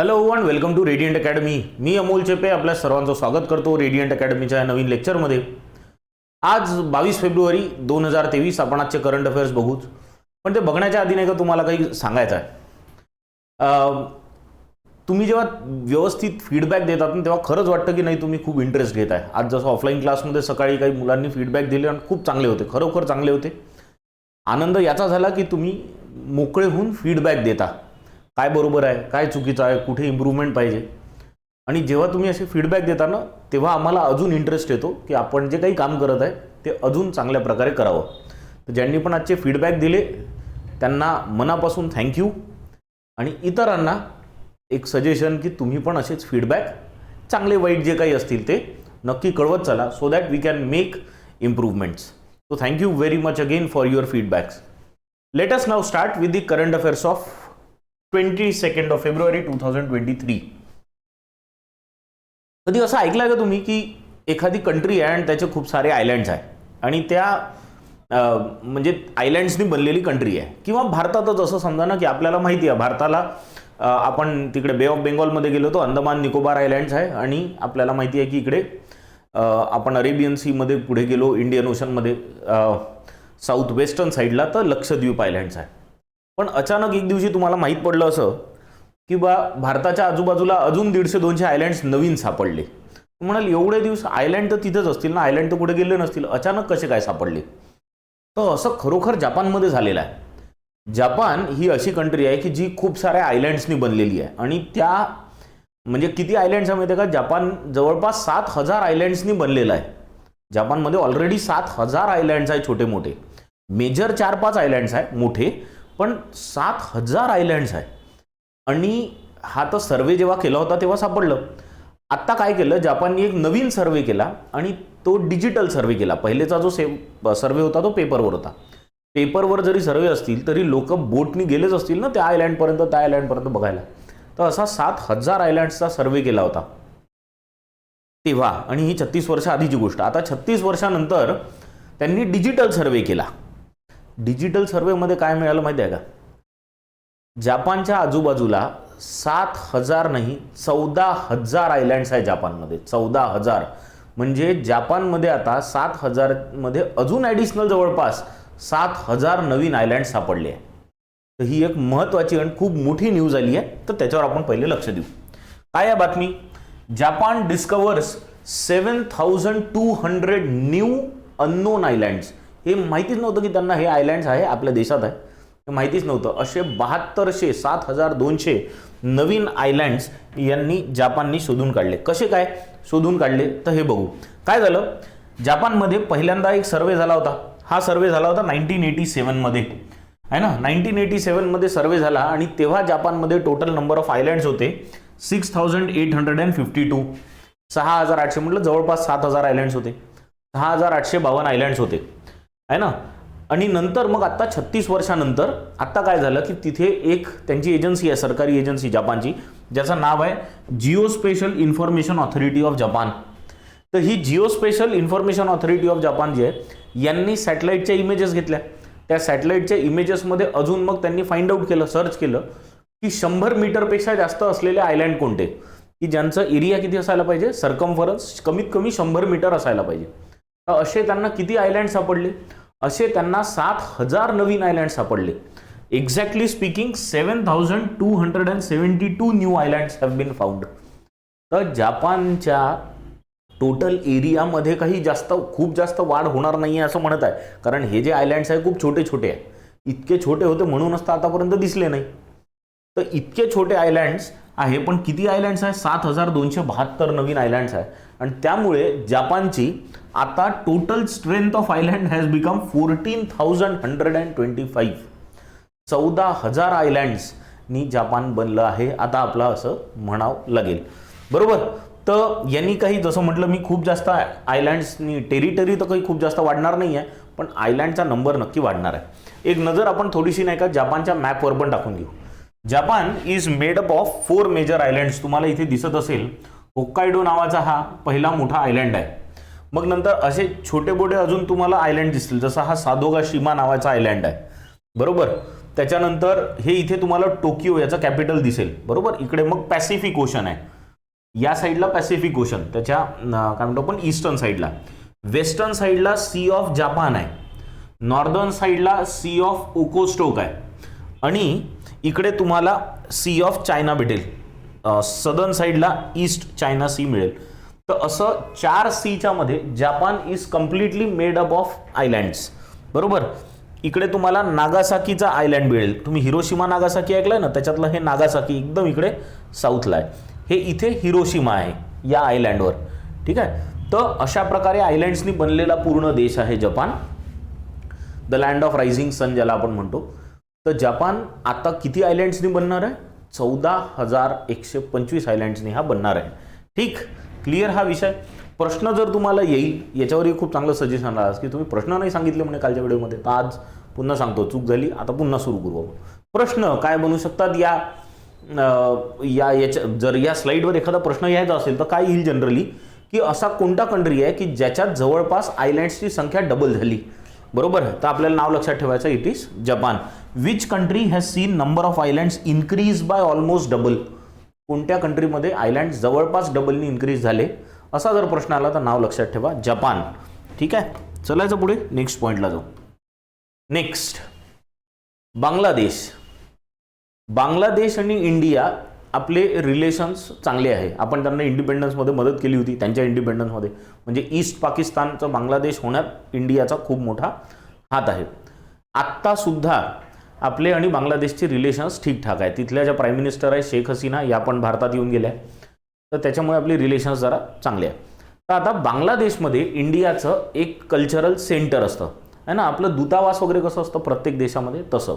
Hello one welcome to radiant academy. मी अमोल चेपे आपल्या सर्वांचं स्वागत करतो रेडियंट अकॅडमीच्या नवीन लेक्चरमध्ये. आज 22 फेब्रुवारी 2023 आपण आजचे करंट अफेअर्स बघूच. पण ते बघण्याच्या आधी नाही का तुम्हाला काही सांगायचं आहे. तुम्ही जेव्हा व्यवस्थित फीडबॅक देतात ना तेव्हा खरंच वाटतं की नाही तुम्ही खूप इंटरेस्ट घेत आहे. आज जसं ऑफलाईन क्लासमध्ये सकाळी काही मुलांनी फीडबॅक दिले आणि खूप चांगले होते, खरोखर चांगले होते. आनंद याचा झाला की तुम्ही मोकळे होऊन फीडबॅक देता, काय बरोबर आहे काय चुकीचं आहे, कुठे इम्प्रूव्हमेंट पाहिजे. आणि जेव्हा तुम्ही असे फीडबॅक देता ना तेव्हा आम्हाला अजून इंटरेस्ट येतो की आपण जे काही काम करत आहे ते अजून चांगल्या प्रकारे करावं. तर ज्यांनी पण आजचे फीडबॅक दिले त्यांना मनापासून थँक्यू. आणि इतरांना एक सजेशन की तुम्ही पण असेच फीडबॅक चांगले वाईट जे काही असतील ते नक्की कळवत चला, so that we can make improvements. So thank you very much again for your feedbacks. Let us now start with the current affairs of 22 of February 2023. कधी असं ऐकलंय का तुम्ही की एखादी कंट्री आहे आणि त्याचे खूप सारे आयलँड्स आहे आणि त्या म्हणजे आयलँड्सनी बनलेली कंट्री आहे. किंवा भारतातच असं समजा ना की आपल्याला माहिती आहे भारताला आपण तिकडे बे ऑफ बेंगॉलमध्ये गेलो तो अंदमान निकोबार आयलँड्स आहे आणि आपल्याला माहिती आहे की इकडे आपण अरेबियन सीमध्ये पुढे गेलो इंडियन ओशनमध्ये साऊथ वेस्टर्न साईडला तर लक्षद्वीप आयलँड्स आहे. पण अचानक एक दिवशी तुम्हाला माहीत पडलं असं की भारताच्या आजूबाजूला अजून 150-200 आयलँड्स नवीन सापडले. म्हणाल एवढे दिवस आयलँड तर तिथेच असतील ना, आयलँड तर कुठे गेले नसतील, अचानक कसे काय सापडले? तर असं खरोखर जपानमध्ये झालेलं आहे. जपान ही अशी कंट्री आहे की जी खूप साऱ्या आयलँड्सनी बनलेली आहे आणि त्या म्हणजे किती आयलँड्स आहे माहिती आहे का? जपान जवळपास 7,000 आयलँड्सनी बनलेलं आहे. जपानमध्ये ऑलरेडी 7,000 आयलँड्स आहे छोटे मोठे. मेजर 4-5 आयलँड्स आहे मोठे, पण 7,000 आयलँड्स आहे. आणि हा तर सर्वे जेव्हा केला होता तेव्हा सापडलं. आत्ता काय केलं जपानने एक नवीन सर्वे केला आणि तो डिजिटल सर्वे केला. पहिलेचा जो सर्वे होता तो पेपरवर होता. पेपरवर जरी सर्वे असतील तरी लोक बोटनी गेलेच असतील ना त्या आयलँडपर्यंत त्या आयलँडपर्यंत बघायला. तर असा 7,000 आयलँड्सचा सर्वे केला होता तेव्हा. आणि ही 36 वर्ष आधीची गोष्ट. आता 36 वर्षानंतर त्यांनी डिजिटल सर्वे केला. डिजिटल सर्वेमध्ये काय मिळालं माहिती आहे का? जपानच्या आजूबाजूला 7,000 नाही 14,000 आयलँड्स आहे जपानमध्ये. 14,000 म्हणजे जपानमध्ये आता 7,000 मध्ये अजून ॲडिशनल जवळपास 7,000 नवीन आयलँड सापडले आहे. तर ही एक महत्त्वाची आणि खूप मोठी न्यूज आली आहे. तर त्याच्यावर आपण पहिले लक्ष देऊ. काय आहे बातमी? Japan discovers 7,200 new unknown islands. हे माहितीच नव्हतं की त्यांना हे आयलँड्स आहे आपल्या देशात आहे, हे माहितीच नव्हतं. असे 7200 7,200 नवीन आयलँड्स यांनी जपाननी शोधून काढले. कसे काय शोधून काढले तर हे बघू. काय झालं, जपानमध्ये पहिल्यांदा एक सर्वे झाला होता. हा सर्वे झाला होता 1987 मध्ये आहे ना. 1987 मध्ये सर्वे झाला आणि तेव्हा जपानमध्ये टोटल नंबर ऑफ आयलँड्स होते 6,852. 6,800 म्हटलं जवळपास 7,000 आयलँड्स होते. 6,852 आयलँड्स होते आहे ना. आणि नंतर मग आता 36 वर्षानंतर आता काय झालं की तिथे एक त्यांची एजन्सी आहे, सरकारी एजन्सी जपानची, ज्याचं नाव आहे जिओस्पेशल इन्फॉर्मेशन ऑथॉरिटी ऑफ जपान. तर ही जिओस्पेशल इन्फॉर्मेशन ऑथॉरिटी ऑफ जपान जी आहे यांनी सॅटेलाइटच्या इमेजेस घेतल्या. त्या सॅटेलाइटच्या इमेजेसमध्ये अजून मग त्यांनी फाइंड आउट केलं, सर्च केलं की 100 मीटरपेक्षा जास्त असलेले आयलँड कोणते, की ज्यांचं एरिया किती असायला पाहिजे, सर्कम्फरन्स कमीत कमी 100 मीटर असायला पाहिजे. तर असे त्यांना किती आयलँड सापडले? असे त्यांना 7,000 नवीन आयलँड सापडले. Exactly speaking 7,272 new islands have been found. तर जपानच्या टोटल एरियामध्ये काही खूप जास्त वाढ होणार नाही आहे असं म्हणत आहे, कारण हे जे आयलँड्स आहे खूप छोटे छोटे आहे. इतके छोटे होते म्हणूनच तर आतापर्यंत दिसले नाही. तर इतके छोटे आयलँड्स आहे, पण किती आयलँड्स आहे? 7,272 नवीन आयलँड्स आहे. आणि त्यामुळे जपानची आता total strength of island has become 14,125. 14,000 आयलँड्सनी जपान बनलं आहे आता आपलं असं म्हणावं लागेल, बरोबर. तर यांनी काही जसं म्हटलं मी खूप जास्त आयलँड्सनी टेरिटरी तर काही खूप जास्त वाढणार नाही आहे, पण आयलँडचा नंबर नक्की वाढणार आहे. एक नजर आपण थोडीशी नाही का जपानच्या मॅपवर पण टाकून घेऊ. Japan is made up of 4 major islands. तुम्हाला इथे दिसत असेल होक्काइडो नावाचा हा पहिला मोठा आयलँड आहे. मग नंतर असे छोटे मोठे अजून तुम्हाला आयलँड दिसतील, जसा हा सादोगा शिमा नावाचा आयलँड आहे, बरोबर. त्याच्यानंतर हे इथे तुम्हाला टोकियो याचं कॅपिटल दिसेल, बरोबर. इकडे मग पॅसिफिक ओशन आहे, या साईडला पॅसिफिक ओशन, त्याच्या काय म्हणतो आपण ईस्टर्न साईडला. वेस्टर्न साईडला सी ऑफ जापान आहे, नॉर्दर्न साईडला सी ऑफ ओकोस्टोक आहे, आणि इकडे तुम्हाला सी ऑफ चायना भेटेल. सदर्न साईडला ईस्ट चायना सी मिळेल. तर असं 4 सीच्या मध्ये Japan is completely made up of islands, बरोबर. इकडे तुम्हाला नागासाकीचा आयलँड मिळेल. तुम्ही हिरोशिमा नागासाकी ऐकलंय ना, त्याच्यातलं हे नागासाकी एकदम इकडे साऊथला आहे. हे इथे हिरोशिमा आहे या आयलँडवर, ठीक आहे. तर अशा प्रकारे आयलँड्सनी बनलेला पूर्ण देश आहे Japan, the land of rising sun ज्याला आपण म्हणतो. तर जपान आता किती आयलँड्सनी बनणार आहे? 14,125 आयलँड्सनी हा बनणार आहे. ठीक, क्लिअर हा विषय. प्रश्न जर तुम्हाला येईल याच्यावरही खूप चांगलं सजेशन आलं की तुम्ही प्रश्न नाही सांगितले म्हणे कालच्या व्हिडिओमध्ये, तर आज पुन्हा सांगतो, चूक झाली, आता पुन्हा सुरू करू. प्रश्न काय बनू शकतात याच्या जर या स्लाईडवर एखादा प्रश्न यायचा असेल तर काय येईल जनरली, की असा कोणता कंट्री आहे की ज्याच्यात जवळपास आयलँड्सची संख्या डबल झाली, बरोबर. तर आपल्याला नाव लक्षात ठेवायचं, it is Japan. Which country has seen number of islands increase by almost double. कोणत्या कंट्रीमध्ये आयलँड जवळपास डबलनी इन्क्रीज झाले, असा जर प्रश्न आला तर नाव लक्षात ठेवा जपान. ठीक आहे, चलायचं पुढे नेक्स्ट पॉइंटला जाऊ. नेक्स्ट बांगलादेश. बांगलादेश आणि इंडिया आपले रिलेशन्स चांगले आहे. आपण त्यांना इंडिपेंडन्समध्ये मदत केली होती, त्यांच्या इंडिपेंडन्समध्ये. म्हणजे ईस्ट पाकिस्तानचं बांगलादेश होण्यात इंडियाचा खूप मोठा हात आहे. आत्तासुद्धा आपले आणि बांगलादेशचे रिलेशन्स ठीकठाक आहे. तिथल्या ज्या प्राईम मिनिस्टर आहे शेख हसीना, या पण भारतात येऊन गेल्या, तर त्याच्यामुळे आपले रिलेशन्स जरा चांगले आहे. तर आता बांगलादेशमध्ये इंडियाचं एक कल्चरल सेंटर असतं आहे ना, आपलं दूतावास वगैरे कसं असतं प्रत्येक देशामध्ये, तसं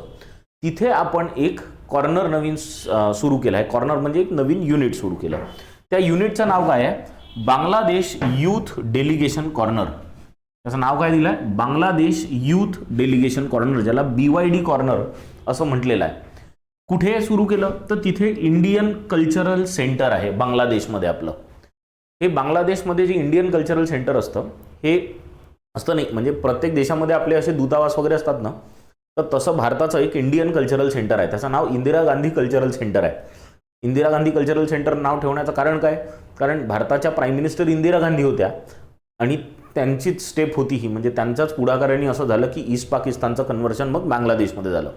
तिथे आपण एक कॉर्नर नवीन सुरू केलं आहे. कॉर्नर म्हणजे एक नवीन युनिट सुरू केलं. त्या युनिटचं नाव काय आहे? Bangladesh youth delegation corner. त्याचं नाव काय दिलं आहे? बांगलादेश यूथ डेलिगेशन कॉर्नर, ज्याला BYD कॉर्नर असं म्हटलेलं आहे. कुठे सुरू केलं? तर तिथे इंडियन कल्चरल सेंटर आहे बांगलादेशमध्ये आपलं. हे बांगलादेशमध्ये जे इंडियन कल्चरल सेंटर असतं, हे असतं नाही, म्हणजे प्रत्येक देशामध्ये आपले असे दूतावास वगैरे असतात ना, तर तसं भारताचं एक इंडियन कल्चरल सेंटर आहे. त्याचं नाव इंदिरा गांधी कल्चरल सेंटर आहे. इंदिरा गांधी कल्चरल सेंटर नाव ठेवण्याचं कारण काय? कारण भारताच्या प्राईम मिनिस्टर इंदिरा गांधी होत्या आणि त्यांचीच स्टेप होती ही, म्हणजे त्यांच्याच पुढाकाराने असं झालं की ईस्ट पाकिस्तानचं कन्व्हर्शन मग बांगलादेशमध्ये झालं,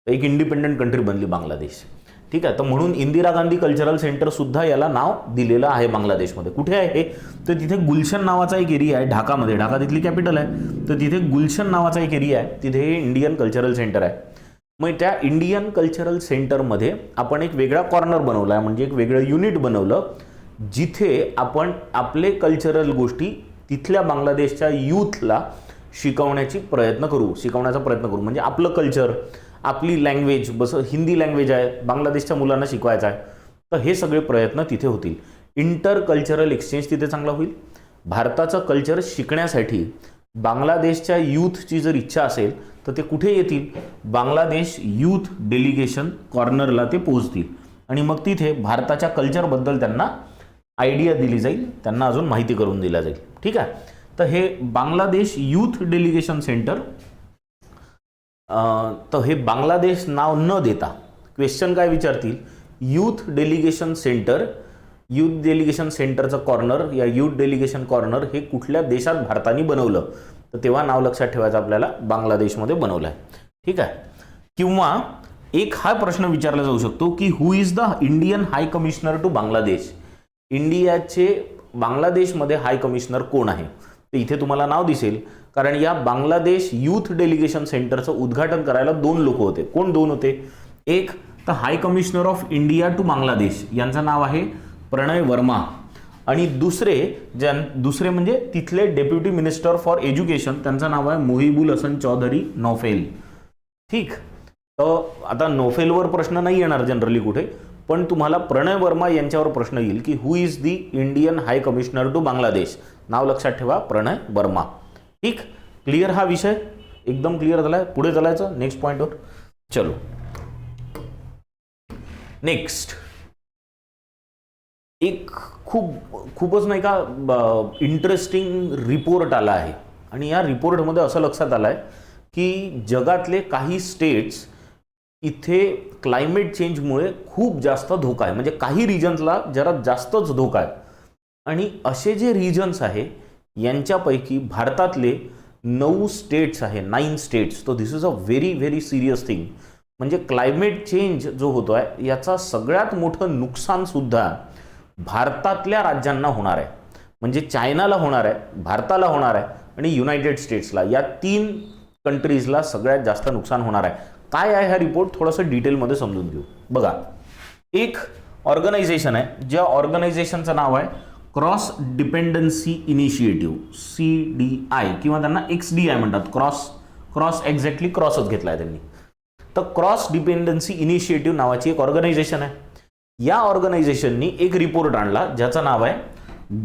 एक इंडिपेंडंट कंट्री बनली बांगलादेश. ठीक आहे, तर म्हणून इंदिरा गांधी कल्चरल सेंटर सुद्धा याला नाव दिलेलं आहे बांगलादेशमध्ये. कुठे आहे हे? तर तिथे गुलशन नावाचा एक एरिया आहे ढाकामध्ये. ढाका तिथली कॅपिटल आहे, तर तिथे गुलशन नावाचा एक एरिया आहे, तिथे हे इंडियन कल्चरल सेंटर आहे. मग त्या इंडियन कल्चरल सेंटरमध्ये आपण एक वेगळा कॉर्नर बनवला आहे, म्हणजे एक वेगळं युनिट बनवलं, जिथे आपण आपले कल्चरल गोष्टी तिथल्या बांगलादेशच्या यूथला शिकवण्याचा प्रयत्न करू. म्हणजे आपलं कल्चर, आपली लँग्वेज, बस हिंदी लँग्वेज आहे, बांगलादेशच्या मुलांना शिकवायचं आहे, तर हे सगळे प्रयत्न तिथे होतील. इंटर कल्चरल एक्सचेंज तिथे चांगला होईल. भारताचं कल्चर शिकण्यासाठी बांगलादेशच्या यूथची जर इच्छा असेल तर ते कुठे येतील? बांगलादेश यूथ डेलिगेशन कॉर्नरला ते पोहोचतील आणि मग तिथे भारताच्या कल्चरबद्दल त्यांना आयडिया दिली जाईल, त्यांना अजून माहिती करून दिल्या जाईल. ठीक आहे, तर हे बांगलादेश यूथ डेलिगेशन सेंटर, तर हे बांगलादेश नाव न देता क्वेश्चन काय विचारतील? Youth delegation centre, youth delegation सेंटरचं कॉर्नर, या यूथ डेलिगेशन कॉर्नर हे कुठल्या देशात भारताने बनवलं? तर तेव्हा नाव लक्षात ठेवायचं आपल्याला, बांगलादेशमध्ये बनवलं आहे. ठीक आहे, किंवा एक हा प्रश्न विचारला जाऊ शकतो की who is the Indian high commissioner to Bangladesh? इंडियाचे बांगलादेशमध्ये हाय कमिशनर कोण आहे? तर इथे तुम्हाला नाव दिसेल, कारण या बांगलादेश यूथ डेलिगेशन सेंटरचं उद्घाटन करायला 2 लोक होते. कोण 2 होते? एक तर high commissioner of India to Bangladesh, यांचं नाव आहे प्रणय वर्मा, आणि दुसरे म्हणजे तिथले डेप्युटी मिनिस्टर फॉर एज्युकेशन, त्यांचं नाव आहे मोहिबुल हसन चौधरी नौफेल. ठीक, तर आता नौफेलवर प्रश्न नाही येणार जनरली कुठे, पण तुम्हाला प्रणय वर्मा यांच्यावर प्रश्न येईल की who is the Indian high commissioner to Bangladesh? नाव लक्षात ठेवा, प्रणय वर्मा. ठीक, क्लिअर हा विषय? एकदम क्लिअर झालाय. पुढे चालायचं नेक्स्ट पॉइंटवर. चलो नेक्स्ट, एक खूपच नाही का इंटरेस्टिंग रिपोर्ट आला आहे, आणि या रिपोर्टमध्ये असं लक्षात आलं आहे की जगातले काही स्टेट्स इथे क्लायमेट चेंजमुळे खूप जास्त धोका आहे, म्हणजे काही रिजन्सला जरा जास्तच धोका आहे. आणि असे जे रिजन्स आहे यांच्यापैकी भारतातले 9 स्टेट्स आहे, 9 स्टेट्स. तो this is a very very serious thing. म्हणजे क्लायमेट चेंज जो होतो आहे याचा सगळ्यात मोठं नुकसान सुद्धा भारतातल्या राज्यांना होणार आहे. म्हणजे चायनाला होणार आहे, भारताला होणार आहे आणि युनायटेड स्टेट्सला, या 3 कंट्रीजला सगळ्यात जास्त नुकसान होणार आहे. काय आहे हा रिपोर्ट थोडंसं डिटेलमध्ये समजून घेऊ. बघा, एक ऑर्गनायझेशन आहे, ज्या ऑर्गनायझेशनचं नाव आहे क्रॉस डिपेंडन्सी इनिशिएटिव्ह, CDI, किंवा त्यांना XDI म्हणतात. क्रॉस एक्झॅक्टली क्रॉसच घेतला आहे त्यांनी. तर क्रॉस डिपेंडन्सी इनिशिएटिव्ह नावाची एक ऑर्गनायझेशन आहे. या ऑर्गनायझेशननी एक रिपोर्ट आणला ज्याचं नाव आहे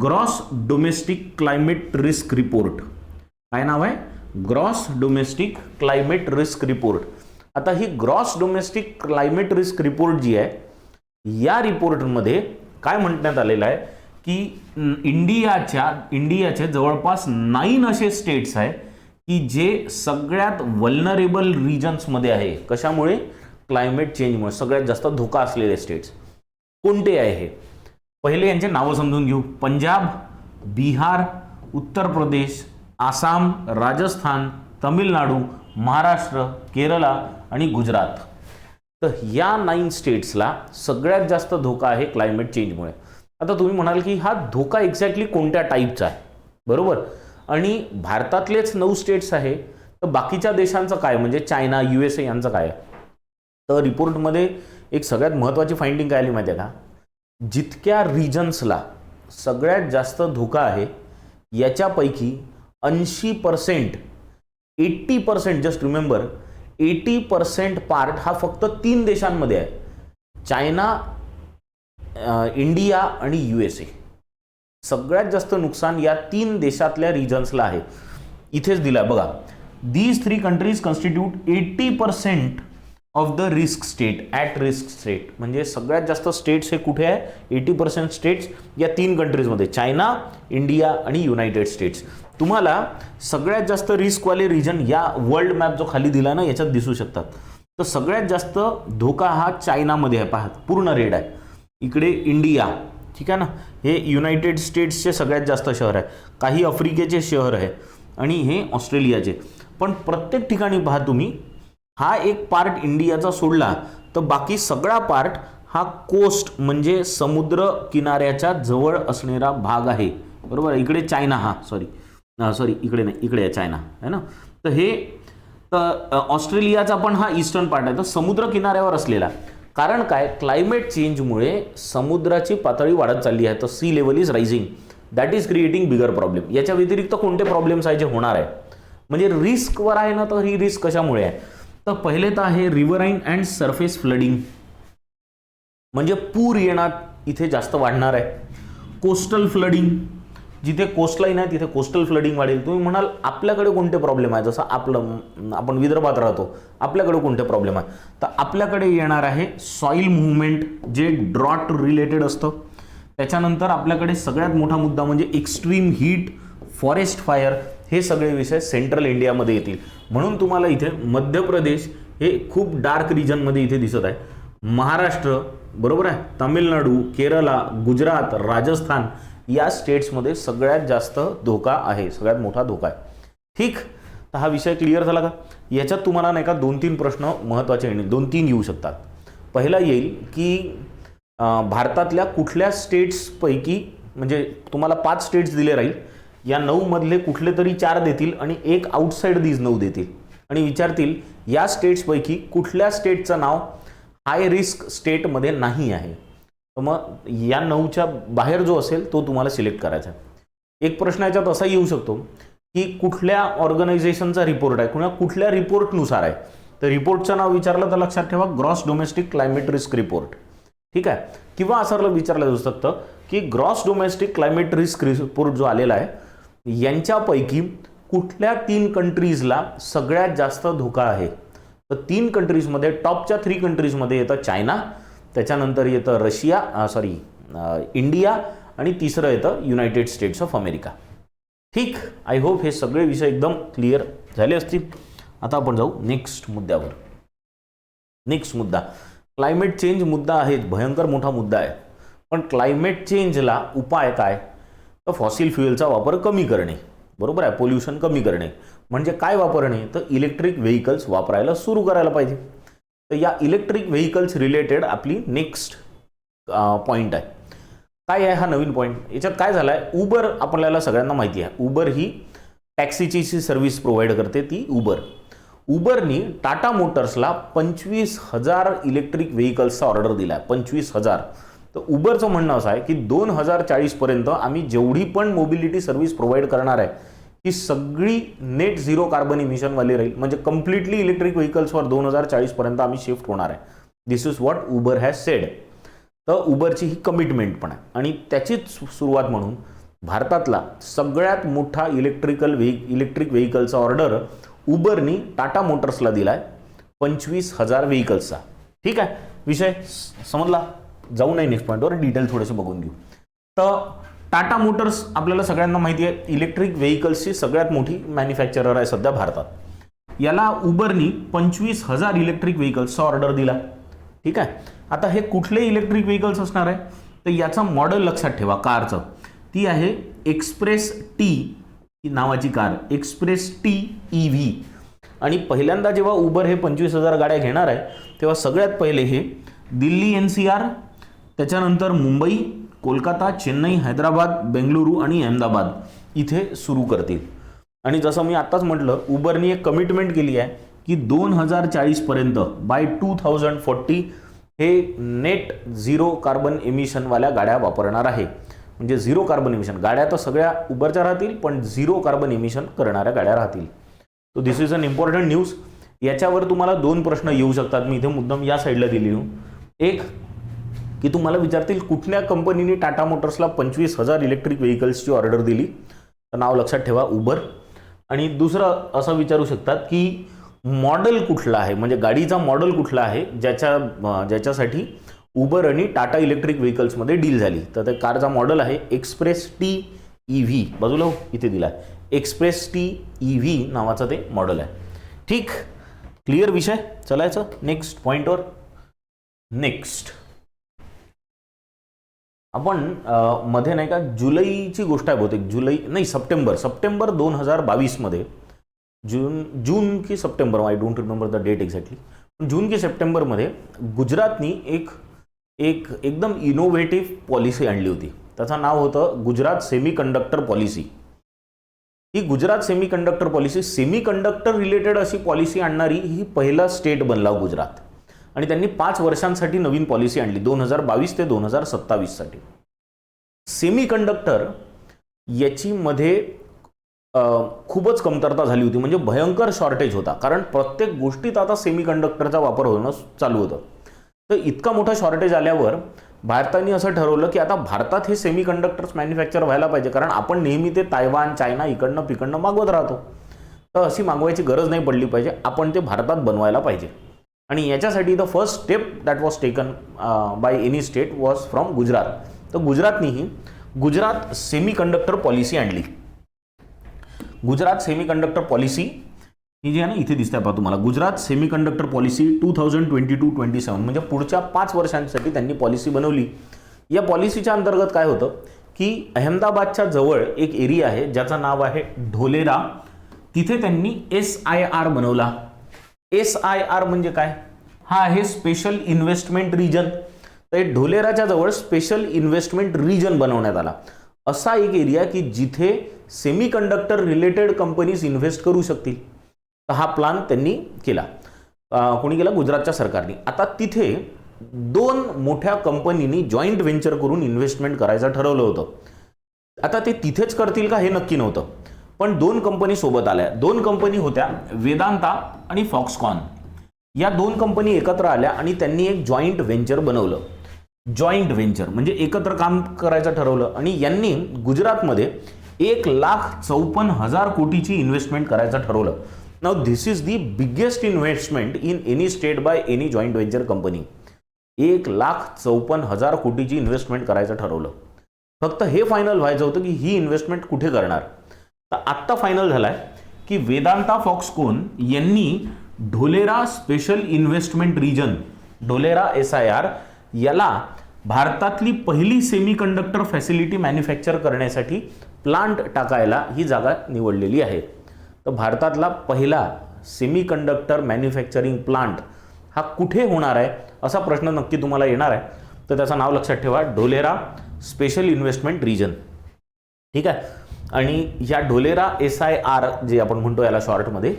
gross domestic climate risk report. काय नाव आहे? Gross domestic climate risk report. आता ही gross domestic climate risk report जी आहे, या रिपोर्टमध्ये काय म्हणण्यात आलेलं आहे की इंडियाचे जवळपास 9 असे स्टेट्स आहे की जे सगळ्यात वल्नरेबल रिजन्समध्ये आहे. कशामुळे? क्लायमेट चेंजमुळे सगळ्यात जास्त धोका असलेले स्टेट्स. कोणते आहे हे? पहिले यांचे नावं समजून घेऊ. पंजाब, बिहार, उत्तर प्रदेश, आसाम, राजस्थान, तमिळनाडू, महाराष्ट्र, केरला आणि गुजरात. तर या 9 स्टेट्सला सगळ्यात जास्त धोका आहे क्लायमेट चेंजमुळे. आता तुम्ही म्हणाल की हा धोका एक्झॅक्टली कोणत्या टाईपचा आहे, बरोबर? आणि भारतातलेच 9 स्टेट्स आहे, तर बाकीच्या देशांचं काय, म्हणजे चायना, USA यांचं काय? तर रिपोर्टमध्ये एक सगळ्यात महत्त्वाची फाइंडिंग काय आली माहिती आहे का? जितक्या रिजन्सला सगळ्यात जास्त धोका आहे याच्यापैकी 80%, 80%, जस्ट रिमेंबर 80% पार्ट हा फक्त 3 देशांमध्ये आहे. चायना, इंडिया आणि USA. सगळ्यात जास्त नुकसान या 3 देशातल्या रिजन्सला आहे. इथेच दिला बघा. These 3 countries constitute 80% of the risk state, at risk state. म्हणजे सगळ्यात जास्त स्टेट्स हे कुठे आहे? 80% स्टेट्स या 3 कंट्रीजमध्ये, चायना, इंडिया आणि युनायटेड स्टेट्स. तुम्हाला सगळ्यात जास्त रिस्कवाले रिजन या वर्ल्ड मॅप जो खाली दिला ना याच्यात दिसू शकतात. तर सगळ्यात जास्त धोका हा चायनामध्ये आहे. पहा, पूर्ण रेड आहे. इकडे इंडिया, ठीक आहे ना, हे युनायटेड स्टेट्सचे सगळ्यात जास्त शहर आहे. काही आफ्रिकेचे शहर आहे आणि हे ऑस्ट्रेलियाचे. पण प्रत्येक ठिकाणी पहा तुम्ही, हा एक पार्ट इंडियाचा सोडला तर बाकी सगळा पार्ट हा कोस्ट म्हणजे समुद्र किनाऱ्याच्या जवळ असणारा भाग आहे, बरोबर? इकडे चायना, हा सॉरी इकडे नाही, इकडे आहे चायना, है ना. तर हे ऑस्ट्रेलियाचा पण हा ईस्टर्न पार्ट आहे, तर समुद्र किनाऱ्यावर असलेला. कारण काय? क्लायमेट चेंजमुळे समुद्राची पातळी वाढत चालली आहे. तर sea level is rising, that is creating bigger problem. याच्या व्यतिरिक्त कोणते प्रॉब्लेम्स आहे जे होणार आहे? म्हणजे रिस्कवर आहे ना, तर ही रिस्क कशामुळे आहे? तर पहिले तर आहे रिव्हराईन अँड सरफेस फ्लडिंग, म्हणजे पूर येणार इथे जास्त वाढणार आहे. कोस्टल फ्लडिंग, जिथे कोस्टलाईन आहे तिथे कोस्टल फ्लडिंग वाढेल. तुम्ही म्हणाल आपल्याकडे कोणते प्रॉब्लेम आहे? जसं आपण विदर्भात राहतो, आपल्याकडे कोणते प्रॉब्लेम आहे? तर आपल्याकडे येणार आहे सॉईल मुव्हमेंट, जे ड्रॉट रिलेटेड असतं. त्याच्यानंतर आपल्याकडे सगळ्यात मोठा मुद्दा म्हणजे एक्स्ट्रीम हीट, फॉरेस्ट फायर, हे सगळे विषय सेंट्रल इंडियामध्ये येतील. म्हणून तुम्हाला इथे मध्य प्रदेश हे खूप डार्क रिजनमध्ये इथे दिसत आहे. महाराष्ट्र, बरोबर आहे, तामिळनाडू, केरला, गुजरात, राजस्थान या स्टेट्समध्ये सगळ्यात जास्त धोका आहे, सगळ्यात मोठा धोका आहे. ठीक, तर हा विषय क्लिअर झाला का? याच्यात तुम्हाला नाही का 2-3 प्रश्न महत्त्वाचे येईल, 2-3 येऊ शकतात. पहिला येईल की भारतातल्या कुठल्या स्टेट्सपैकी, म्हणजे तुम्हाला 5 स्टेट्स दिले राहील, या 9 मधले कुठले तरी 4 देतील आणि एक आउटसाइड दीज 9 देतील आणि विचारतील या स्टेट्सपैकी कुठल्या स्टेटचं नाव हाय रिस्क स्टेटमध्ये नाही आहे. तर मग या 9च्या बाहेर जो असेल तो तुम्हाला सिलेक्ट करायचा आहे. एक प्रश्न याच्यात असा येऊ शकतो की कुठल्या ऑर्गनायझेशनचा रिपोर्ट आहे, कुठल्या रिपोर्टनुसार आहे. तर रिपोर्टचं नाव विचारलं तर लक्षात ठेवा gross domestic climate risk report, ठीक आहे. किंवा असं विचारलं जाऊ शकतं की gross domestic climate risk report जो आलेला आहे यांच्यापैकी कुठल्या 3 कंट्रीजला सगळ्यात जास्त धोका आहे. तर 3 कंट्रीजमध्ये, टॉपच्या 3 कंट्रीजमध्ये येतं चायना, त्याच्यानंतर येतं इंडिया आणि तिसरं येतं युनायटेड स्टेट्स ऑफ अमेरिका. ठीक, आय होप हे सगळे विषय एकदम क्लिअर झाले असतील. आता आपण जाऊ नेक्स्ट मुद्द्यावर. नेक्स्ट मुद्दा, क्लायमेट चेंज मुद्दा आहे, भयंकर मोठा मुद्दा आहे. पण क्लायमेट चेंजला उपाय काय? तर फॉसिल फ्युएलचा वापर कमी करणे, बरोबर आहे, पोल्युशन कमी करणे. म्हणजे काय वापरणे? तर इलेक्ट्रिक व्हेकल्स वापरायला सुरू करायला पाहिजे. तर या इलेक्ट्रिक व्हेकल्स रिलेटेड आपली नेक्स्ट पॉईंट आहे. काय आहे हा नवीन पॉईंट? याच्यात काय झालं आहे, उबर आपल्याला सगळ्यांना माहिती आहे, उबर ही टॅक्सीची सर्व्हिस प्रोव्हाइड करते, ती उबरनी टाटा मोटर्सला 25,000 इलेक्ट्रिक व्हेकल्सचा ऑर्डर दिला आहे. 25,000. तर उबरचं म्हणणं असं आहे की 2040 पर्यंत आम्ही जेवढी पण मोबिलिटी सर्व्हिस प्रोव्हाइड करणार आहे ही सगळी नेट झिरो कार्बन इमिशनवाली राहील. म्हणजे कम्प्लिटली इलेक्ट्रिक व्हेकल्सवर 2040 पर्यंत आम्ही शिफ्ट होणार आहे. This is what Uber has said. तर उबरची ही कमिटमेंट पण आहे. आणि त्याचीच सुरुवात म्हणून भारतातला सगळ्यात मोठा इलेक्ट्रिक व्हेकलचा ऑर्डर उबरनी टाटा मोटर्सला दिलाय 25,000 व्हेकल्सचा. ठीक आहे, विषय समजला. जाऊ नाही नेक्स्ट पॉईंटवर, डिटेल थोडेसे बघून घेऊ. तर टाटा मोटर्स आपल्याला सगळ्यांना माहिती आहे इलेक्ट्रिक व्हेकल्सची सगळ्यात मोठी मॅन्युफॅक्चरर आहे सध्या भारतात. याला उबरनी 25,000 इलेक्ट्रिक व्हेकल्सचा ऑर्डर दिला. ठीक आहे, आता हे कुठले इलेक्ट्रिक व्हेकल्स असणार आहे? तर याचा मॉडेल लक्षात ठेवा कारचं. ती आहे एक्सप्रेस टी नावाची कार, एक्सप्रेस टी EV. आणि पहिल्यांदा जेव्हा उबर हे 25,000 गाड्या घेणार आहे तेव्हा सगळ्यात पहिले हे दिल्ली NCR, त्याच्यानंतर मुंबई, कोलकाता, चेन्नई, हैदराबाद, बेंगलुरू आणि अहमदाबाद इथे सुरू करतील. आणि जसं मी आत्ताच म्हटलं, उबरनी एक कमिटमेंट केली आहे की 2040 पर्यंत बाय 2040 हे नेट झिरो कार्बन इमिशनवाल्या गाड्या वापरणार आहे. म्हणजे झिरो कार्बन इमिशन गाड्या तर सगळ्या उबरच्या राहतील, पण झिरो कार्बन इमिशन करणाऱ्या गाड्या राहतील. So this is an important news. याच्यावर तुम्हाला 2 प्रश्न येऊ शकतात. मी इथे मुद्दाम या साईडला दिली. एक की तुम्हाला विचारतील कुठल्या कंपनीने टाटा मोटर्सला 25,000 इलेक्ट्रिक व्हेकल्सची ऑर्डर दिली? तर नाव लक्षात ठेवा, उबर. आणि दुसरं असं विचारू शकतात की मॉडेल कुठला आहे, म्हणजे गाडीचा मॉडेल कुठला आहे ज्याच्यासाठी उबर आणि टाटा इलेक्ट्रिक व्हेकल्समध्ये डील झाली. तर त्या कारचा मॉडेल आहे एक्सप्रेस टी EV. बाजूला इथे दिला आहे, एक्सप्रेस टी EV नावाचं ते मॉडेल आहे. ठीक, क्लिअर विषय. चलायचं नेक्स्ट पॉईंटवर. नेक्स्ट आपण मध्ये नाही का जुलैची गोष्ट आहे, बहुतेक जुलै नाही सप्टेंबर 2022 मध्ये, जून की September, I don't remember the date exactly, June की सप्टेंबरमध्ये गुजरातनी एक एकदम इनोव्हेटिव्ह पॉलिसी आणली होती. त्याचं नाव होतं गुजरात सेमीकंडक्टर पॉलिसी. ही Gujarat semiconductor policy, semiconductor related अशी पॉलिसी आणणारी ही पहिला स्टेट बनला गुजरात. आणि त्यांनी 5 वर्षांसाठी नवीन पॉलिसी आणली 2022 ते 2027 साठी. सेमीकंडक्टर याची मध्ये खूपच कमतरता झाली होती, म्हणजे भयंकर शॉर्टेज होता. कारण प्रत्येक गोष्टीत आता सेमीकंडक्टरचा वापर होणं चालू होतं. तर इतका मोठा शॉर्टेज आल्यावर भारताने असं ठरवलं की आता भारतात हे सेमीकंडक्टर्स मॅन्युफॅक्चर व्हायला पाहिजे, कारण आपण नेहमी ते तायवान, चायना इकडनं पिकडनं मागवत राहतो. तर अशी मागवायची गरज नाही पडली पाहिजे, आपण ते भारतात बनवायला पाहिजे. आणि याच्यासाठी the first step that was taken by any state was from Gujarat. तर गुजरातनीही गुजरात सेमीकंडक्टर पॉलिसी आणली. गुजरात सेमीकंडक्टर पॉलिसी ही जी आहे ना, इथे दिसते पहा तुम्हाला, गुजरात सेमीकंडक्टर पॉलिसी 2022-27, म्हणजे पुढच्या 5 वर्षांसाठी त्यांनी पॉलिसी बनवली. या पॉलिसीच्या अंतर्गत काय होतं की अहमदाबादच्या जवळ एक एरिया आहे ज्याचं नाव आहे ढोलेरा. तिथे त्यांनी SIR बनवला. SIR म्हणजे काय? हा आहे स्पेशल इन्व्हेस्टमेंट रिजन. तर ढोलेराच्या जवळ स्पेशल इन्व्हेस्टमेंट रिजन बनवण्यात आला. असा एक एरिया की जिथे सेमीकंडक्टर रिलेटेड कंपनीज इन्व्हेस्ट करू शकतील. तर हा प्लान त्यांनी केला. कोणी केला? गुजरातच्या सरकारने. आता तिथे 2 मोठ्या कंपनीनी जॉईंट व्हेंचर करून इन्व्हेस्टमेंट करायचं ठरवलं होतं. आता ते तिथेच करतील का हे नक्की नव्हतं, पण 2 कंपनी सोबत आल्या. 2 कंपनी होत्या, वेदांता आणि फॉक्सकॉन. या 2 कंपनी एकत्र आल्या आणि त्यांनी एक जॉईंट व्हेंचर बनवलं. जॉईंट व्हेंचर म्हणजे एकत्र काम करायचं ठरवलं. आणि यांनी गुजरातमध्ये 1,54,000 कोटीची इन्व्हेस्टमेंट करायचं ठरवलं. Now this is the biggest investment in any state by any joint venture company. 1,54,000 कोटीची इन्व्हेस्टमेंट करायचं ठरवलं. फक्त हे फायनल व्हायचं होतं की ही इन्व्हेस्टमेंट कुठे करणार. तर आत्ता फायनल झालाय की वेदांता फॉक्सकॉन यांनी Dholera special investment region, Dholera SIR, याला भारतातली पहिली सेमीकंडक्टर फॅसिलिटी मॅन्युफॅक्चर करण्यासाठी प्लांट टाकायला ही जागा निवडलेली आहे. तर भारतातला पहिला सेमीकंडक्टर मॅन्युफॅक्चरिंग प्लांट हा कुठे होणार आहे असा प्रश्न नक्की तुम्हाला येणार आहे. तर त्याचं नाव लक्षात ठेवा, ढोलेरा स्पेशल इन्व्हेस्टमेंट रिजन. ठीक आहे. आणि या ढोलेरा SIR जे आपण म्हणतो याला शॉर्टमध्ये,